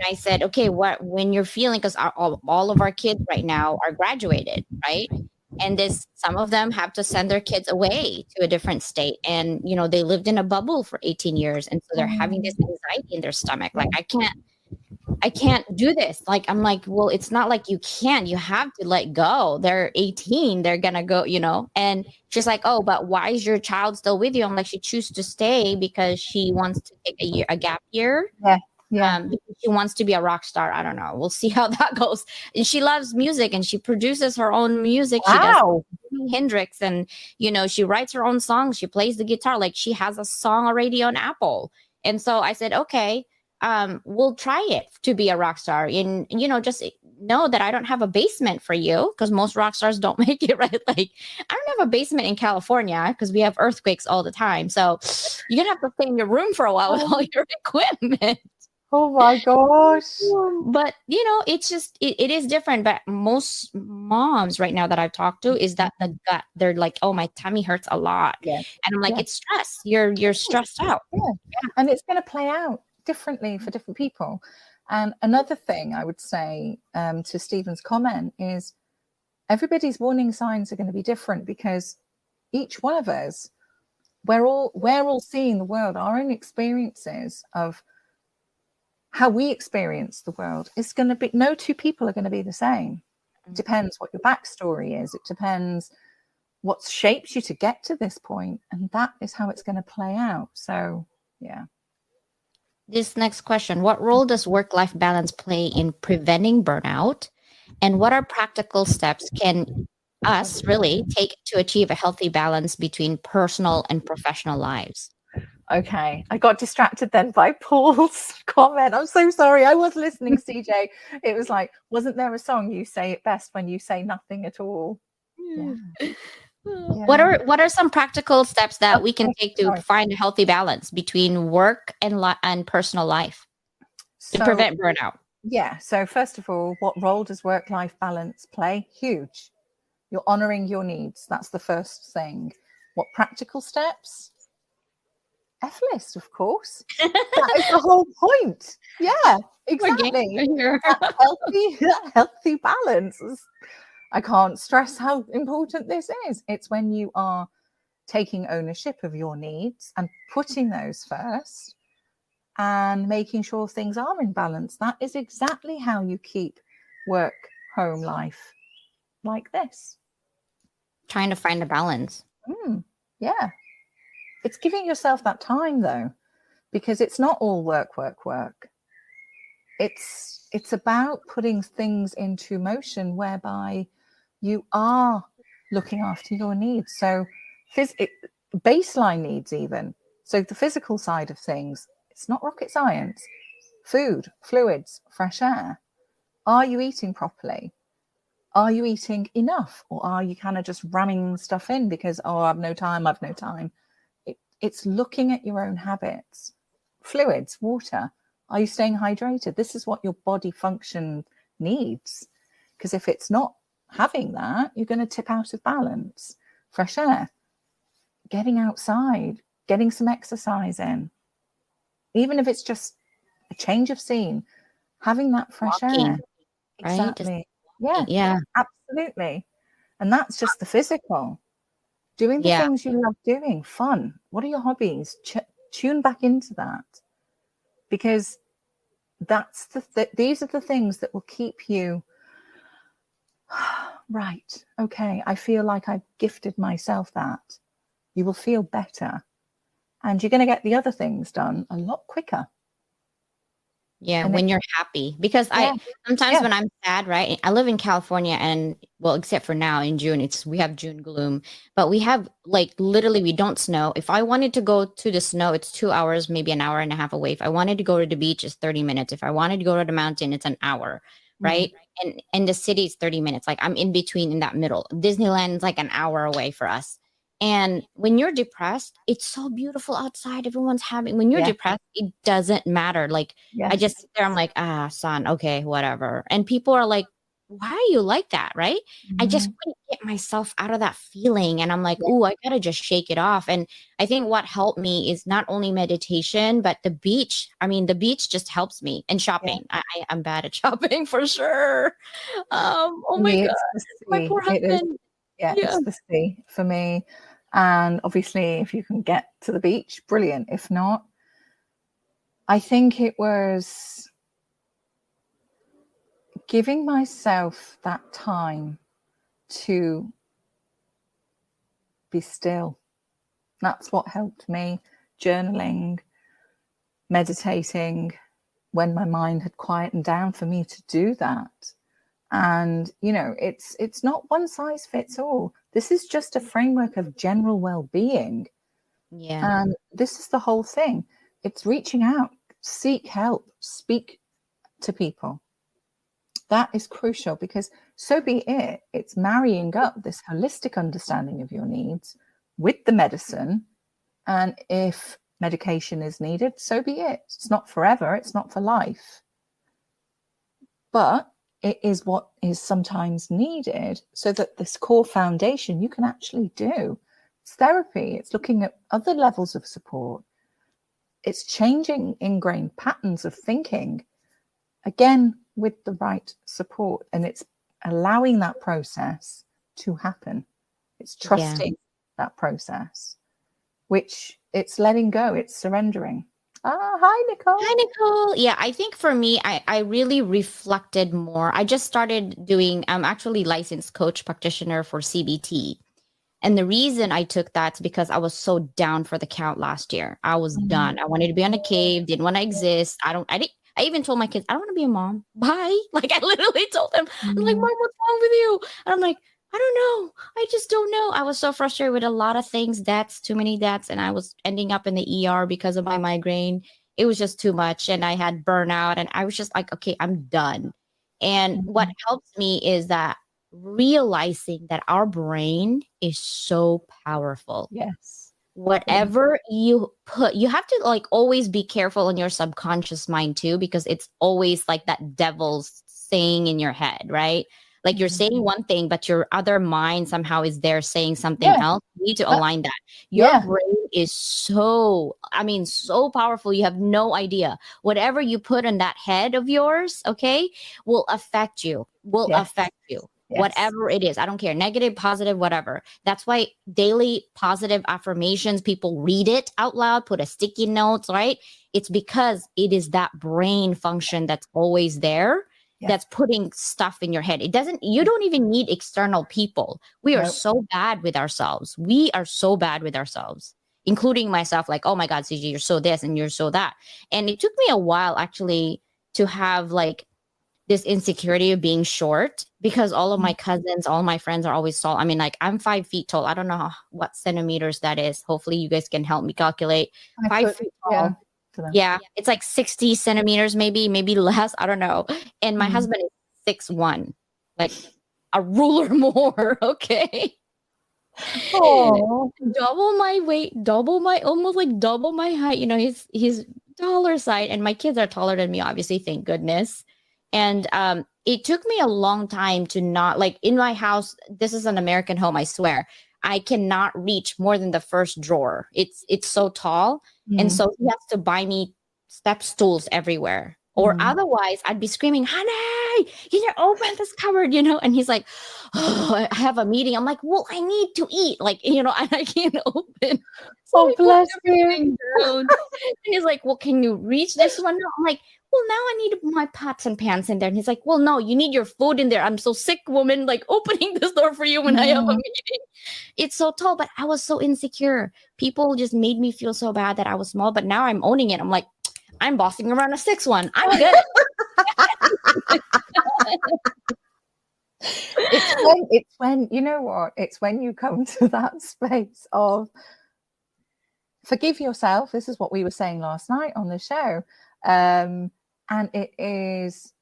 I said, okay, when you're feeling, because all of our kids right now are graduated, right? And some of them have to send their kids away to a different state, and they lived in a bubble for 18 years, and so they're having this anxiety in their stomach, like I can't do this. Like, I'm like, well, it's not like you can't, you have to let go. They're 18, they're gonna go, and she's like, oh, but why is your child still with you? I'm like, she chooses to stay because she wants to take a gap year. Because she wants to be a rock star. I don't know, we'll see how that goes. And she loves music, and she produces her own music. Wow. She does Jimi Hendrix, and she writes her own songs, she plays the guitar, like she has a song already on Apple. And so I said, okay, we'll try it to be a rock star. And just know that I don't have a basement for you, because most rock stars don't make it, right? Like, I don't have a basement in California because we have earthquakes all the time, so you're gonna have to stay in your room for a while with all your equipment. Oh my gosh. But it's just it is different. But most moms right now that I've talked to is that the gut, they're like, oh, my tummy hurts a lot. And I'm like, it's stress, you're stressed out. And it's going to play out differently for different people. And another thing I would say to Stephen's comment is everybody's warning signs are going to be different, because each one of us, we're all seeing the world, our own experiences of how we experience the world is going to be, no two people are going to be the same. It depends what your backstory is. It depends what shapes you to get to this point, and that is how it's going to play out. So yeah. This next question: what role does work-life balance play in preventing burnout, and what are practical steps can us really take to achieve a healthy balance between personal and professional lives? Okay, I got distracted then by Paul's comment. I'm so sorry. I was listening, CJ. It was like, wasn't there a song, you say it best when you say nothing at all? Yeah. What are some practical steps that we can take to find a healthy balance between work and personal life to prevent burnout? Yeah. So first of all, what role does work-life balance play? Huge. You're honoring your needs. That's the first thing. What practical steps? F-list, of course. That is the whole point. Yeah, exactly. That healthy balance. I can't stress how important this is. It's when you are taking ownership of your needs and putting those first and making sure things are in balance. That is exactly how you keep work, home life like this. Trying to find a balance. Yeah. It's giving yourself that time, though, because it's not all work, work, work. It's about putting things into motion whereby you are looking after your needs. So baseline needs even. So the physical side of things, it's not rocket science. Food, fluids, fresh air. Are you eating properly? Are you eating enough? Or are you kind of just ramming stuff in because, I've no time. It's looking at your own habits. Fluids, water. Are you staying hydrated? This is what your body function needs. Because if it's not having that, you're going to tip out of balance. Fresh air, getting outside, getting some exercise in, even if it's just a change of scene, having that fresh Walking, air. right? Just Exactly. Yeah, yeah. absolutely. And that's just the physical. Doing the Yeah. things you love doing, fun. What are your hobbies? Tune back into that, because that's these are the things that will keep you right. Okay, I feel like I've gifted myself that. You will feel better, and you're going to get the other things done a lot quicker. Yeah, And when you're happy. Because yeah, sometimes yeah, when I'm sad, right? I live in California and well, except for now in June, we have June gloom, but we have like literally we don't snow. If I wanted to go to the snow, it's 2 hours, maybe an hour and a half away. If I wanted to go to the beach, it's 30 minutes. If I wanted to go to the mountain, it's an hour, mm, right? And the city is 30 minutes. Like I'm in between in that middle. Disneyland is like an hour away for us. And when you're depressed, it's so beautiful outside. Everyone's having, when you're yeah, depressed, it doesn't matter. Like I just yes, sit there, I'm like, son, okay, whatever. And people are like, why are you like that? Right. I just mhm, couldn't get myself out of that feeling. And I'm like, yeah, ooh, I gotta just shake it off. And I think what helped me is not only meditation, but the beach. I mean, the beach just helps me and yeah. shopping. I'm bad at shopping for sure. Oh For my me, God, it's the my poor sea. It is, husband. yeah, Yeah. it's the sea for me. And obviously, if you can get to the beach, brilliant. If not, I think it was giving myself that time to be still. That's what helped me. Journaling, meditating, when my mind had quietened down for me to do that. And it's not one size fits all. This is just a framework of general well-being, Yeah. and this is the whole thing. It's reaching out, seek help, speak to people. That is crucial, because so be it. It's marrying up this holistic understanding of your needs with the medicine. And if medication is needed, so be it. It's not forever, it's not for life. But it is what is sometimes needed, so that this core foundation you can actually do. It's therapy, it's looking at other levels of support, it's changing ingrained patterns of thinking, again, with the right support. And it's allowing that process to happen. It's Yeah. trusting that process, which it's letting go, it's surrendering. Hi, Hi, Nicole. Nicole. Yeah, I think for me, I really reflected more. I just started doing, I'm actually licensed coach practitioner for CBT. And the reason I took that is because I was so down for the count last year. I was Mm, done. I wanted to be on a cave, didn't want to exist. I even told my kids, I don't want to be a mom. Bye. Like I literally told them, I'm like, mm, Mom, what's wrong with you? And I'm like, I don't know. I just don't know. I was so frustrated with a lot of things, debts, too many debts, and I was ending up in the ER because of my migraine. It was just too much. And I had burnout. And I was just like, okay, I'm done. And what mm. helps me is that realizing that our brain is so powerful. Yes. Yeah. Whatever you put, you have to like always be careful in your subconscious mind too, because it's always like that devil's saying in your head, right? Like you're saying Mhm. one thing, but your other mind somehow is there saying something Yeah. else. You need to That, align that. Your yeah. brain is so, I mean, so powerful. You have no idea. Whatever you put in that head of yours, okay, will affect you, will Yes. affect you. Yes. Whatever it is, I don't care, negative, positive, whatever. That's why daily positive affirmations, people read it out loud, put a sticky notes, right? It's because it is that brain function that's always there, Yeah. that's putting stuff in your head. It doesn't, you don't even need external people. We are No. so bad with ourselves. We are so bad with ourselves, including myself. Like, oh my God, CG, you're so this and you're so that. And it took me a while actually to have like this insecurity of being short, because all of my cousins, all my friends are always tall. I mean, like I'm 5 feet tall. I don't know what centimeters that is. Hopefully you guys can help me calculate. I Five put, feet yeah. tall. Yeah. It's like 60 centimeters, maybe less. I don't know. And my Mm. husband is 6'1", like a ruler more. Okay. Oh. Double my weight, almost like double my height. He's taller side, and my kids are taller than me, obviously, thank goodness. And it took me a long time to not like in my house. This is an American home, I swear. I cannot reach more than the first drawer. It's so tall. And so he has to buy me step stools everywhere. Or otherwise I'd be screaming, honey, you need to open this cupboard, and he's like, oh, I have a meeting. I'm like, well, I need to eat. Like, and I can't open. So Oh, bless you. And he's like, well, can you reach this one? I'm like, well, now I need my pots and pans in there. And he's like, well, no, you need your food in there. I'm so sick, woman, like opening this door for you when I have a meeting. It's so tall, but I was so insecure. People just made me feel so bad that I was small, but now I'm owning it. I'm like, I'm bossing around a 6'1". I'm good. It's when, you know what? It's when you come to that space of forgive yourself. This is what we were saying last night on the show. And it is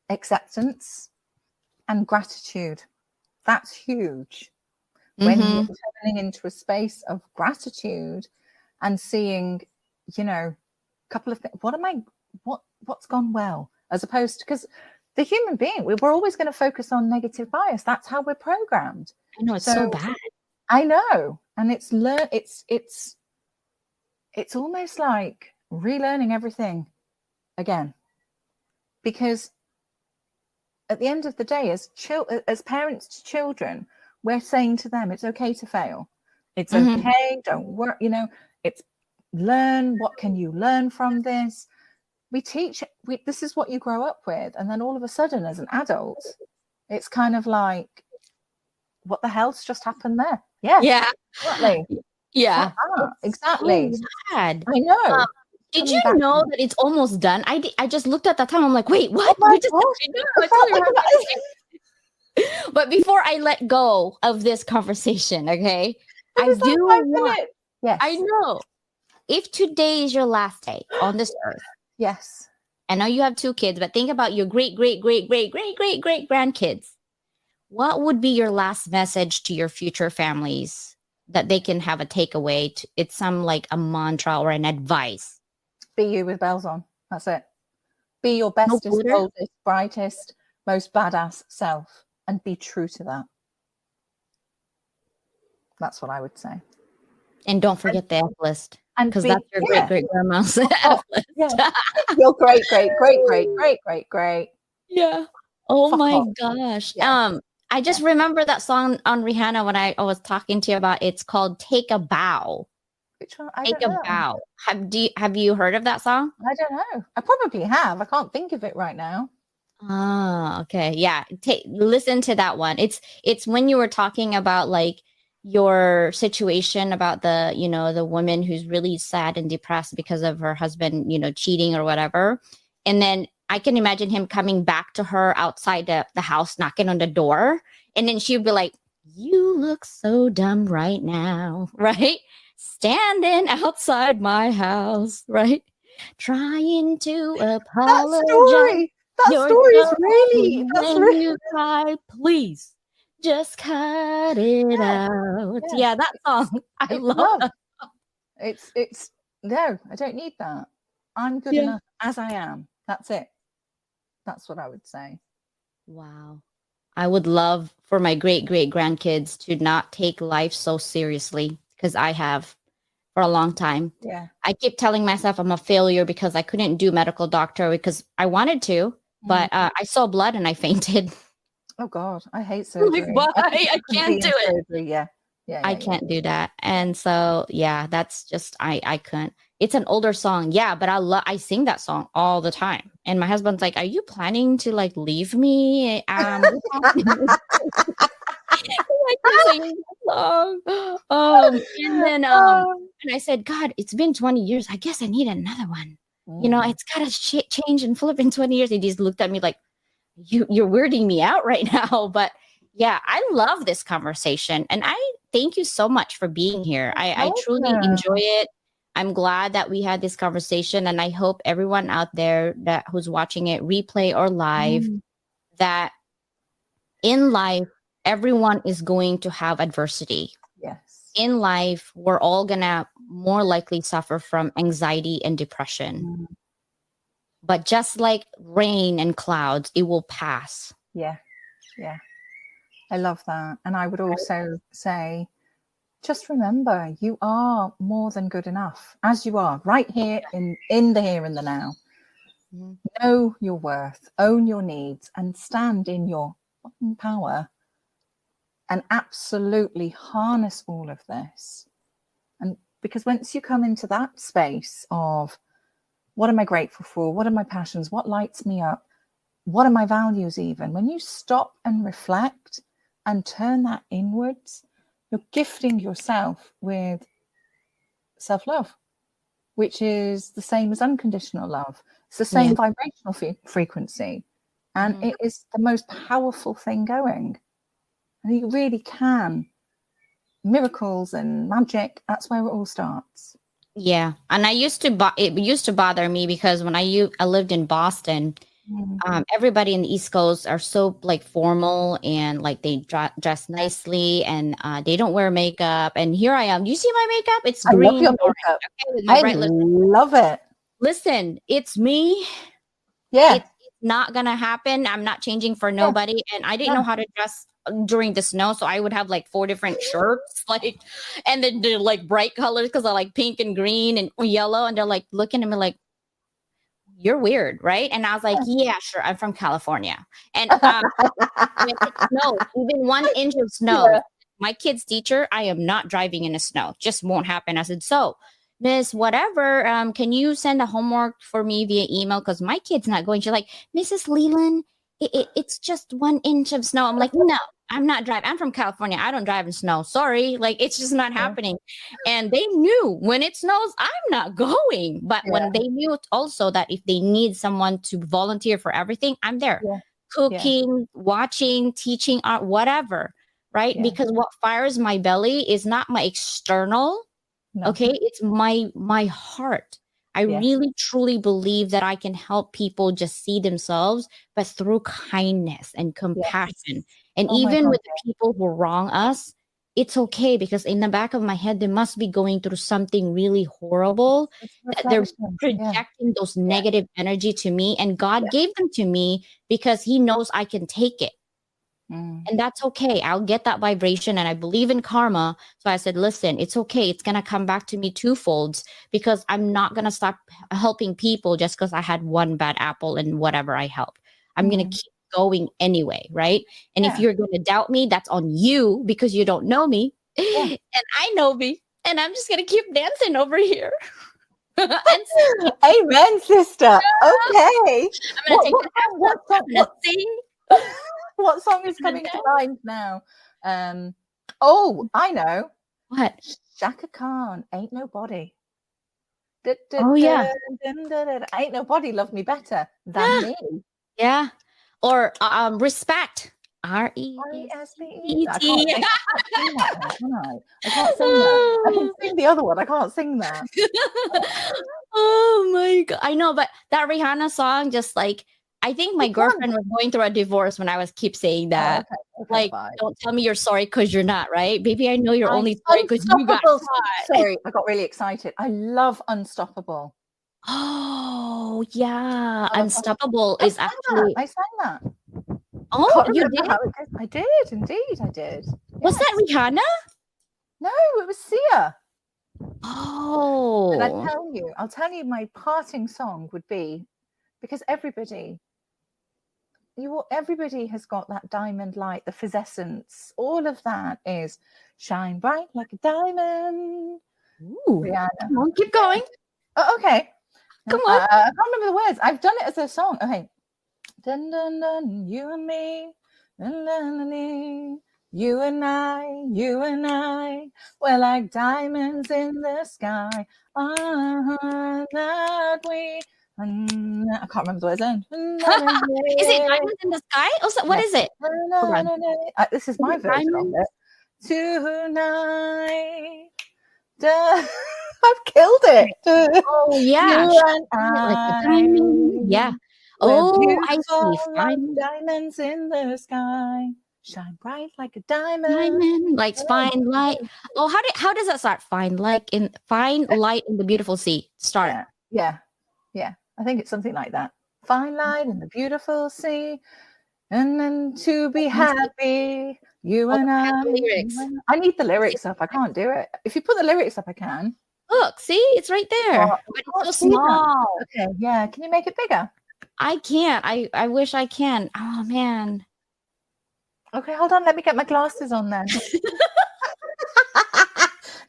acceptance and gratitude. That's huge. When you're turning into a space of gratitude and seeing, a couple of things, what's gone well, as opposed to, because the human being, we're always going to focus on negative bias. That's how we're programmed. I know, it's so bad. I know. And it's almost like relearning everything again, because at the end of the day, as parents to children, we're saying to them, it's okay to fail. It's okay. Don't worry. It's learn. What can you learn from this? We teach. This is what you grow up with. And then all of a sudden, as an adult, it's kind of like, what the hell's just happened there? Yeah. Exactly. Yeah. Exactly. So sad. I know. Did you know that it's almost done? I just looked at the time. I'm like, wait, what? Oh my gosh. But before I let go of this conversation, okay, I do want. Yes. I know. If today is your last day on this earth, yes. I know you have 2 kids, but think about your great grandkids. What would be your last message to your future families that they can have a takeaway? It's some like a mantra or an advice. Be you with bells on. That's it. Be your bestest, boldest, brightest, most badass self, and be true to that. That's what I would say. And don't forget the F list, because that's your great grandma's F list. Yeah. Your great. Yeah. Oh my gosh. Yeah. I just remember that song on Rihanna when I was talking to you about. It's called "Take a Bow." Which one? Take a bow. Have you heard of that song? I don't know. I probably have. I can't think of it right now. Ah, okay. Yeah. Listen to that one. It's when you were talking about like your situation about the woman who's really sad and depressed because of her husband, cheating or whatever. And then I can imagine him coming back to her outside the house, knocking on the door. And then she'd be like, you look so dumb right now, right? Standing outside my house, right? Trying to apologize. That story is really. When you cry, please just cut it out. Yeah, that song. I love that song. It's no, I don't need that. I'm good enough as I am. That's it. That's what I would say. Wow. I would love for my great grandkids to not take life so seriously, because I have for a long time. Yeah. I keep telling myself I'm a failure because I couldn't do medical doctor because I wanted to, but I saw blood and I fainted. Oh God, I hate surgery. Like, why? I can't do it. Surgery. Yeah. I can't do that. And so, that's just, I couldn't. It's an older song. Yeah. But I sing that song all the time. And my husband's like, are you planning to like leave me? Like singing that song. And then, and I said, God, it's been 20 years. I guess I need another one. It's got to change and flip in 20 years. He just looked at me like, you're weirding me out right now. But yeah, I love this conversation. And I thank you so much for being here. I truly enjoy it. I'm glad that we had this conversation. And I hope everyone out there who's watching it, replay or live, that in life, everyone is going to have adversity. Yes. In life, we're all going to more likely suffer from anxiety and depression. But just like rain and clouds, it will pass. Yeah. Yeah. I love that. And I would also say, just remember, you are more than good enough as you are right here in the here and the now. Mm-hmm. Know your worth, own your needs, and stand in your power, and absolutely harness all of this. And because once you come into that space of what am I grateful for? What are my passions? What lights me up? What are my values? Even when you stop and reflect and turn that inwards, you're gifting yourself with self-love, which is the same as unconditional love. It's the same vibrational frequency. And it is the most powerful thing going. And you really can. Miracles and magic, that's where it all starts. Yeah. And it used to bother me because when I lived in Boston, everybody in the East Coast are so like formal and like they dress nicely and they don't wear makeup. And here I am. Do you see my makeup? It's green. I love your makeup. Okay, with my bright love it. Listen, it's me. Yeah. It's not going to happen. I'm not changing for nobody. And I didn't know how to dress during the snow. So I would have like 4 different shirts, like, and then they're like bright colors because I like pink and green and yellow. And they're like looking at me like, you're weird, right? And I was like, yeah, sure. I'm from California. And when it snows, even 1 inch of snow, my kid's teacher, I am not driving in the snow. Just won't happen. I said, so Miss whatever, can you send a homework for me via email? Because my kid's not going. She's like, Mrs. Leland, it's just 1 inch of snow. I'm like, no, I'm not driving. I'm from California. I don't drive in snow. Sorry. Like, it's just not happening. And they knew when it snows, I'm not going. But when they knew also that if they need someone to volunteer for everything, I'm there. Cooking, watching, teaching art, whatever. Right. Because what fires my belly is not my external. Okay. It's my heart. I really truly believe that I can help people just see themselves, but through kindness and compassion. And even with the people who wrong us, it's okay because in the back of my head, they must be going through something really horrible. That they're projecting those negative energy to me. And God gave them to me because he knows I can take it. And that's okay. I'll get that vibration. And I believe in karma. So I said, listen, it's okay. It's going to come back to me twofolds because I'm not going to stop helping people just because I had one bad apple and whatever I help. I'm going to keep going anyway. Right. And if you're going to doubt me, that's on you because you don't know me. And I know me. And I'm just going to keep dancing over here. Amen, sister. Okay. I'm going to take I'm going to sing. What song is coming to mind now? Oh, I know. What? Shaka Khan, Ain't Nobody. Oh, yeah. Ain't nobody loved me better than me. Yeah. Or Respect. R-E-S-P-E-T. I can't sing that one, I can't sing that. I can sing the other one. I can't sing that. Oh my God. I know, but that Rihanna song, just like, I think my girlfriend was going through a divorce when I was keep saying that. Don't tell me you're sorry because you're not, right? Baby, I know you're only sorry because you got caught. Sorry, I got really excited. I love Unstoppable. Oh, yeah. Unstoppable is actually... I sang that. Oh, you did? I did, indeed, I did. Was that Rihanna? No, it was Sia. Oh. And I'll tell you my parting song would be, because everybody has got that diamond light, the phyzzescence, all of that is shine bright like a diamond. Ooh, Rihanna. Come on, keep going. Oh, okay. Come on. I can't remember the words. I've done it as a song. Okay. Dun dun dun, you and me, dun, dun, dun, dun. You and I, we're like diamonds in the sky. That we. I can't remember the words. Is it Diamonds in the Sky? What is it? This is my version of it. Tonight. I've killed it. Oh, yeah. You and I. Like a diamond. Yeah. Oh, I see. Fine. Diamonds in the sky. Shine bright like a diamond. Like fine light. Oh, how does that start? Fine light in the beautiful sea. Start. Yeah. I think it's something like that. Fine light in the beautiful sea. And then to be happy, you Hold and on, I have I. the lyrics. I need the lyrics up. I can't do it. If you put the lyrics up, I can. Look, see, it's right there, Oh, but I it's so can't see that. small. Okay, yeah. Can you make it bigger? I can't. I wish I can. Oh man. Okay, hold on. Let me get my glasses on then.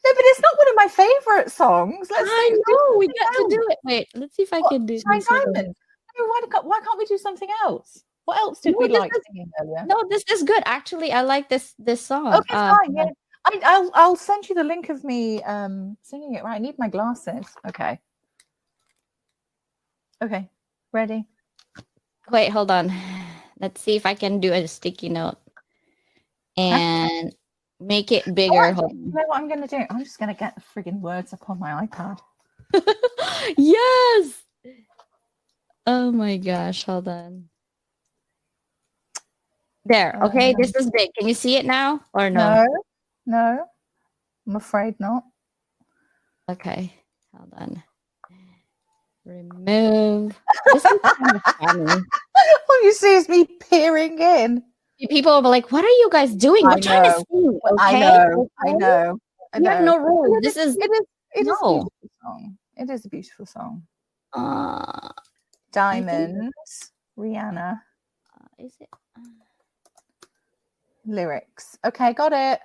No, but it's not one of my favorite songs. Let's I do know we something got to else. do it. Wait, let's see if I What? can do Shine this. Hold on. Diamond. No, why can't we do something else? What else did No, we this like is singing earlier? no, this is good. Actually, I like this song. Okay, fine. Yeah, I'll send you the link of me singing it. Right, I need my glasses. Okay. Okay, ready? Wait, hold on. Let's see if I can do a sticky note and make it bigger. Hold You know what I'm going to do? I'm just going to get the friggin' words up on my iPad. on. Yes. Oh my gosh, hold on. There. Okay, this is big. Can you see it now or no? No, I'm afraid not. Okay, hold on. Remove. This is kind of funny. All you see is me peering in. People will be like, "What are you guys doing? We're trying to sing." Okay, I know. We have no rules. It is a no. beautiful song. It is a beautiful song. Uh, Diamonds, Rihanna. Is it? Lyrics. Okay, got it.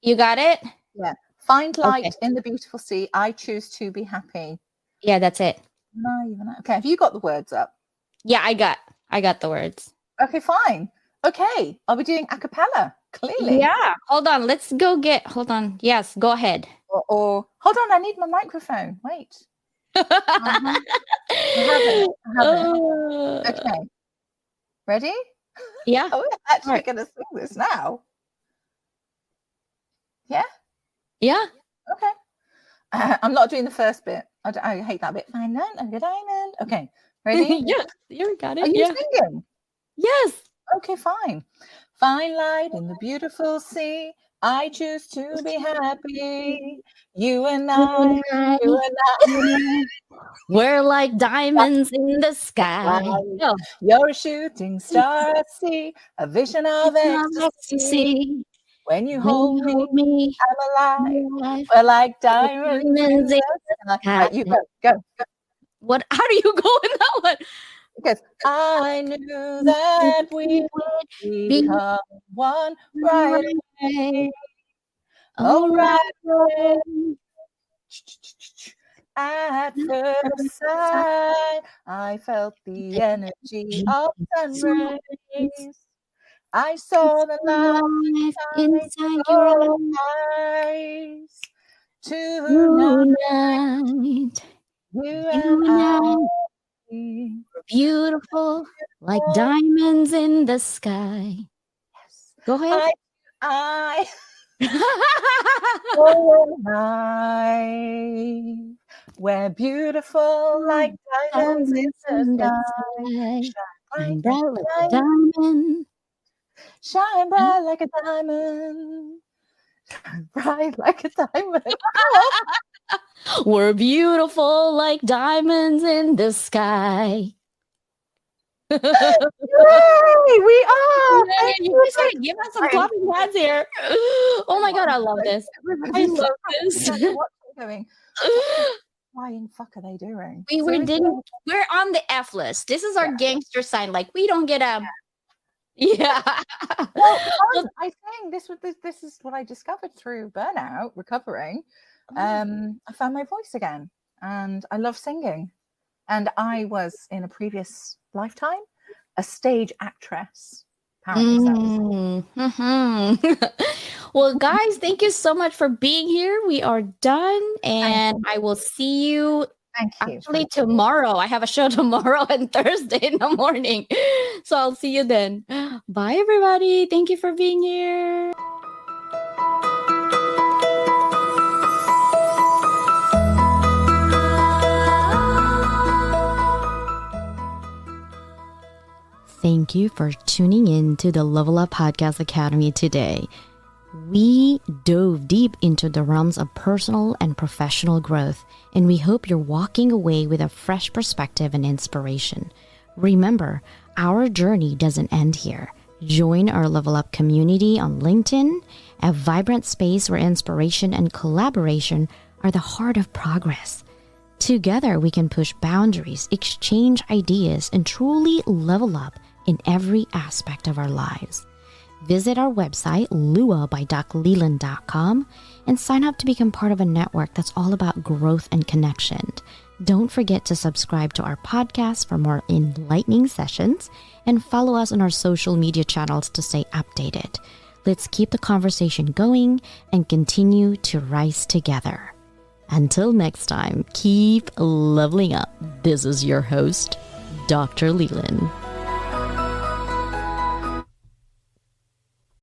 You got it? Yeah. Find light in the beautiful sea. I choose to be happy. Yeah, that's it. Okay, have you got the words up? Yeah, I got the words. Okay, fine. Okay, I'll be doing a cappella, clearly. Yeah. Hold on. Let's go get. Hold on. Yes, go ahead. Or hold on, I need my microphone. Wait. I have it. Okay. Ready? Yeah. Oh, we're actually going to sing this now. Yeah? Yeah. Okay. I'm not doing the first bit. I hate that bit. Find a good diamond. Okay. Ready? Yeah. You got it. Are you singing? Yes. Okay, fine. Find light in the beautiful sea. I choose to be happy. You and I. We're like diamonds in the sky. Oh. You're a shooting star at sea, a vision of ecstasy. When you hold me, I'm alive. We're like diamonds in the sky. Right, you go. What? How do you go in that one? Because I knew that we would become one right away. Oh, right away. At first sight, I felt the energy of sun rays. I saw the light inside your eyes. Tonight, you and I were beautiful like diamonds in the sky. Yes. Go ahead. We're beautiful like diamonds in the sky. Shine bright like a diamond. Shine bright like a diamond. Shine bright like a diamond. We're beautiful like diamonds in the sky. Yay, we are! Yay, you guys gotta give us some clapping hands here. Oh my god, I love this. I love this. What's going? Flying fuck are they doing? We're on the F list. This is our gangster sign. Like we don't get a Well, I think this is what I discovered through burnout, recovering. I found my voice again, and I love singing. And I was in a previous lifetime a stage actress. Well, guys, thank you so much for being here. We are done, and I will see you. Actually, tomorrow. I have a show tomorrow and Thursday in the morning. So I'll see you then. Bye, everybody. Thank you for being here. Thank you for tuning in to the Level Up Podcast Academy today. We dove deep into the realms of personal and professional growth, and we hope you're walking away with a fresh perspective and inspiration. Remember, our journey doesn't end here. Join our Level Up community on LinkedIn, a vibrant space where inspiration and collaboration are the heart of progress. Together, we can push boundaries, exchange ideas, and truly level up in every aspect of our lives. Visit our website, luabyduckleland.com, and sign up to become part of a network that's all about growth and connection. Don't forget to subscribe to our podcast for more enlightening sessions and follow us on our social media channels to stay updated. Let's keep the conversation going and continue to rise together. Until next time, keep leveling up. This is your host, Dr. Leland.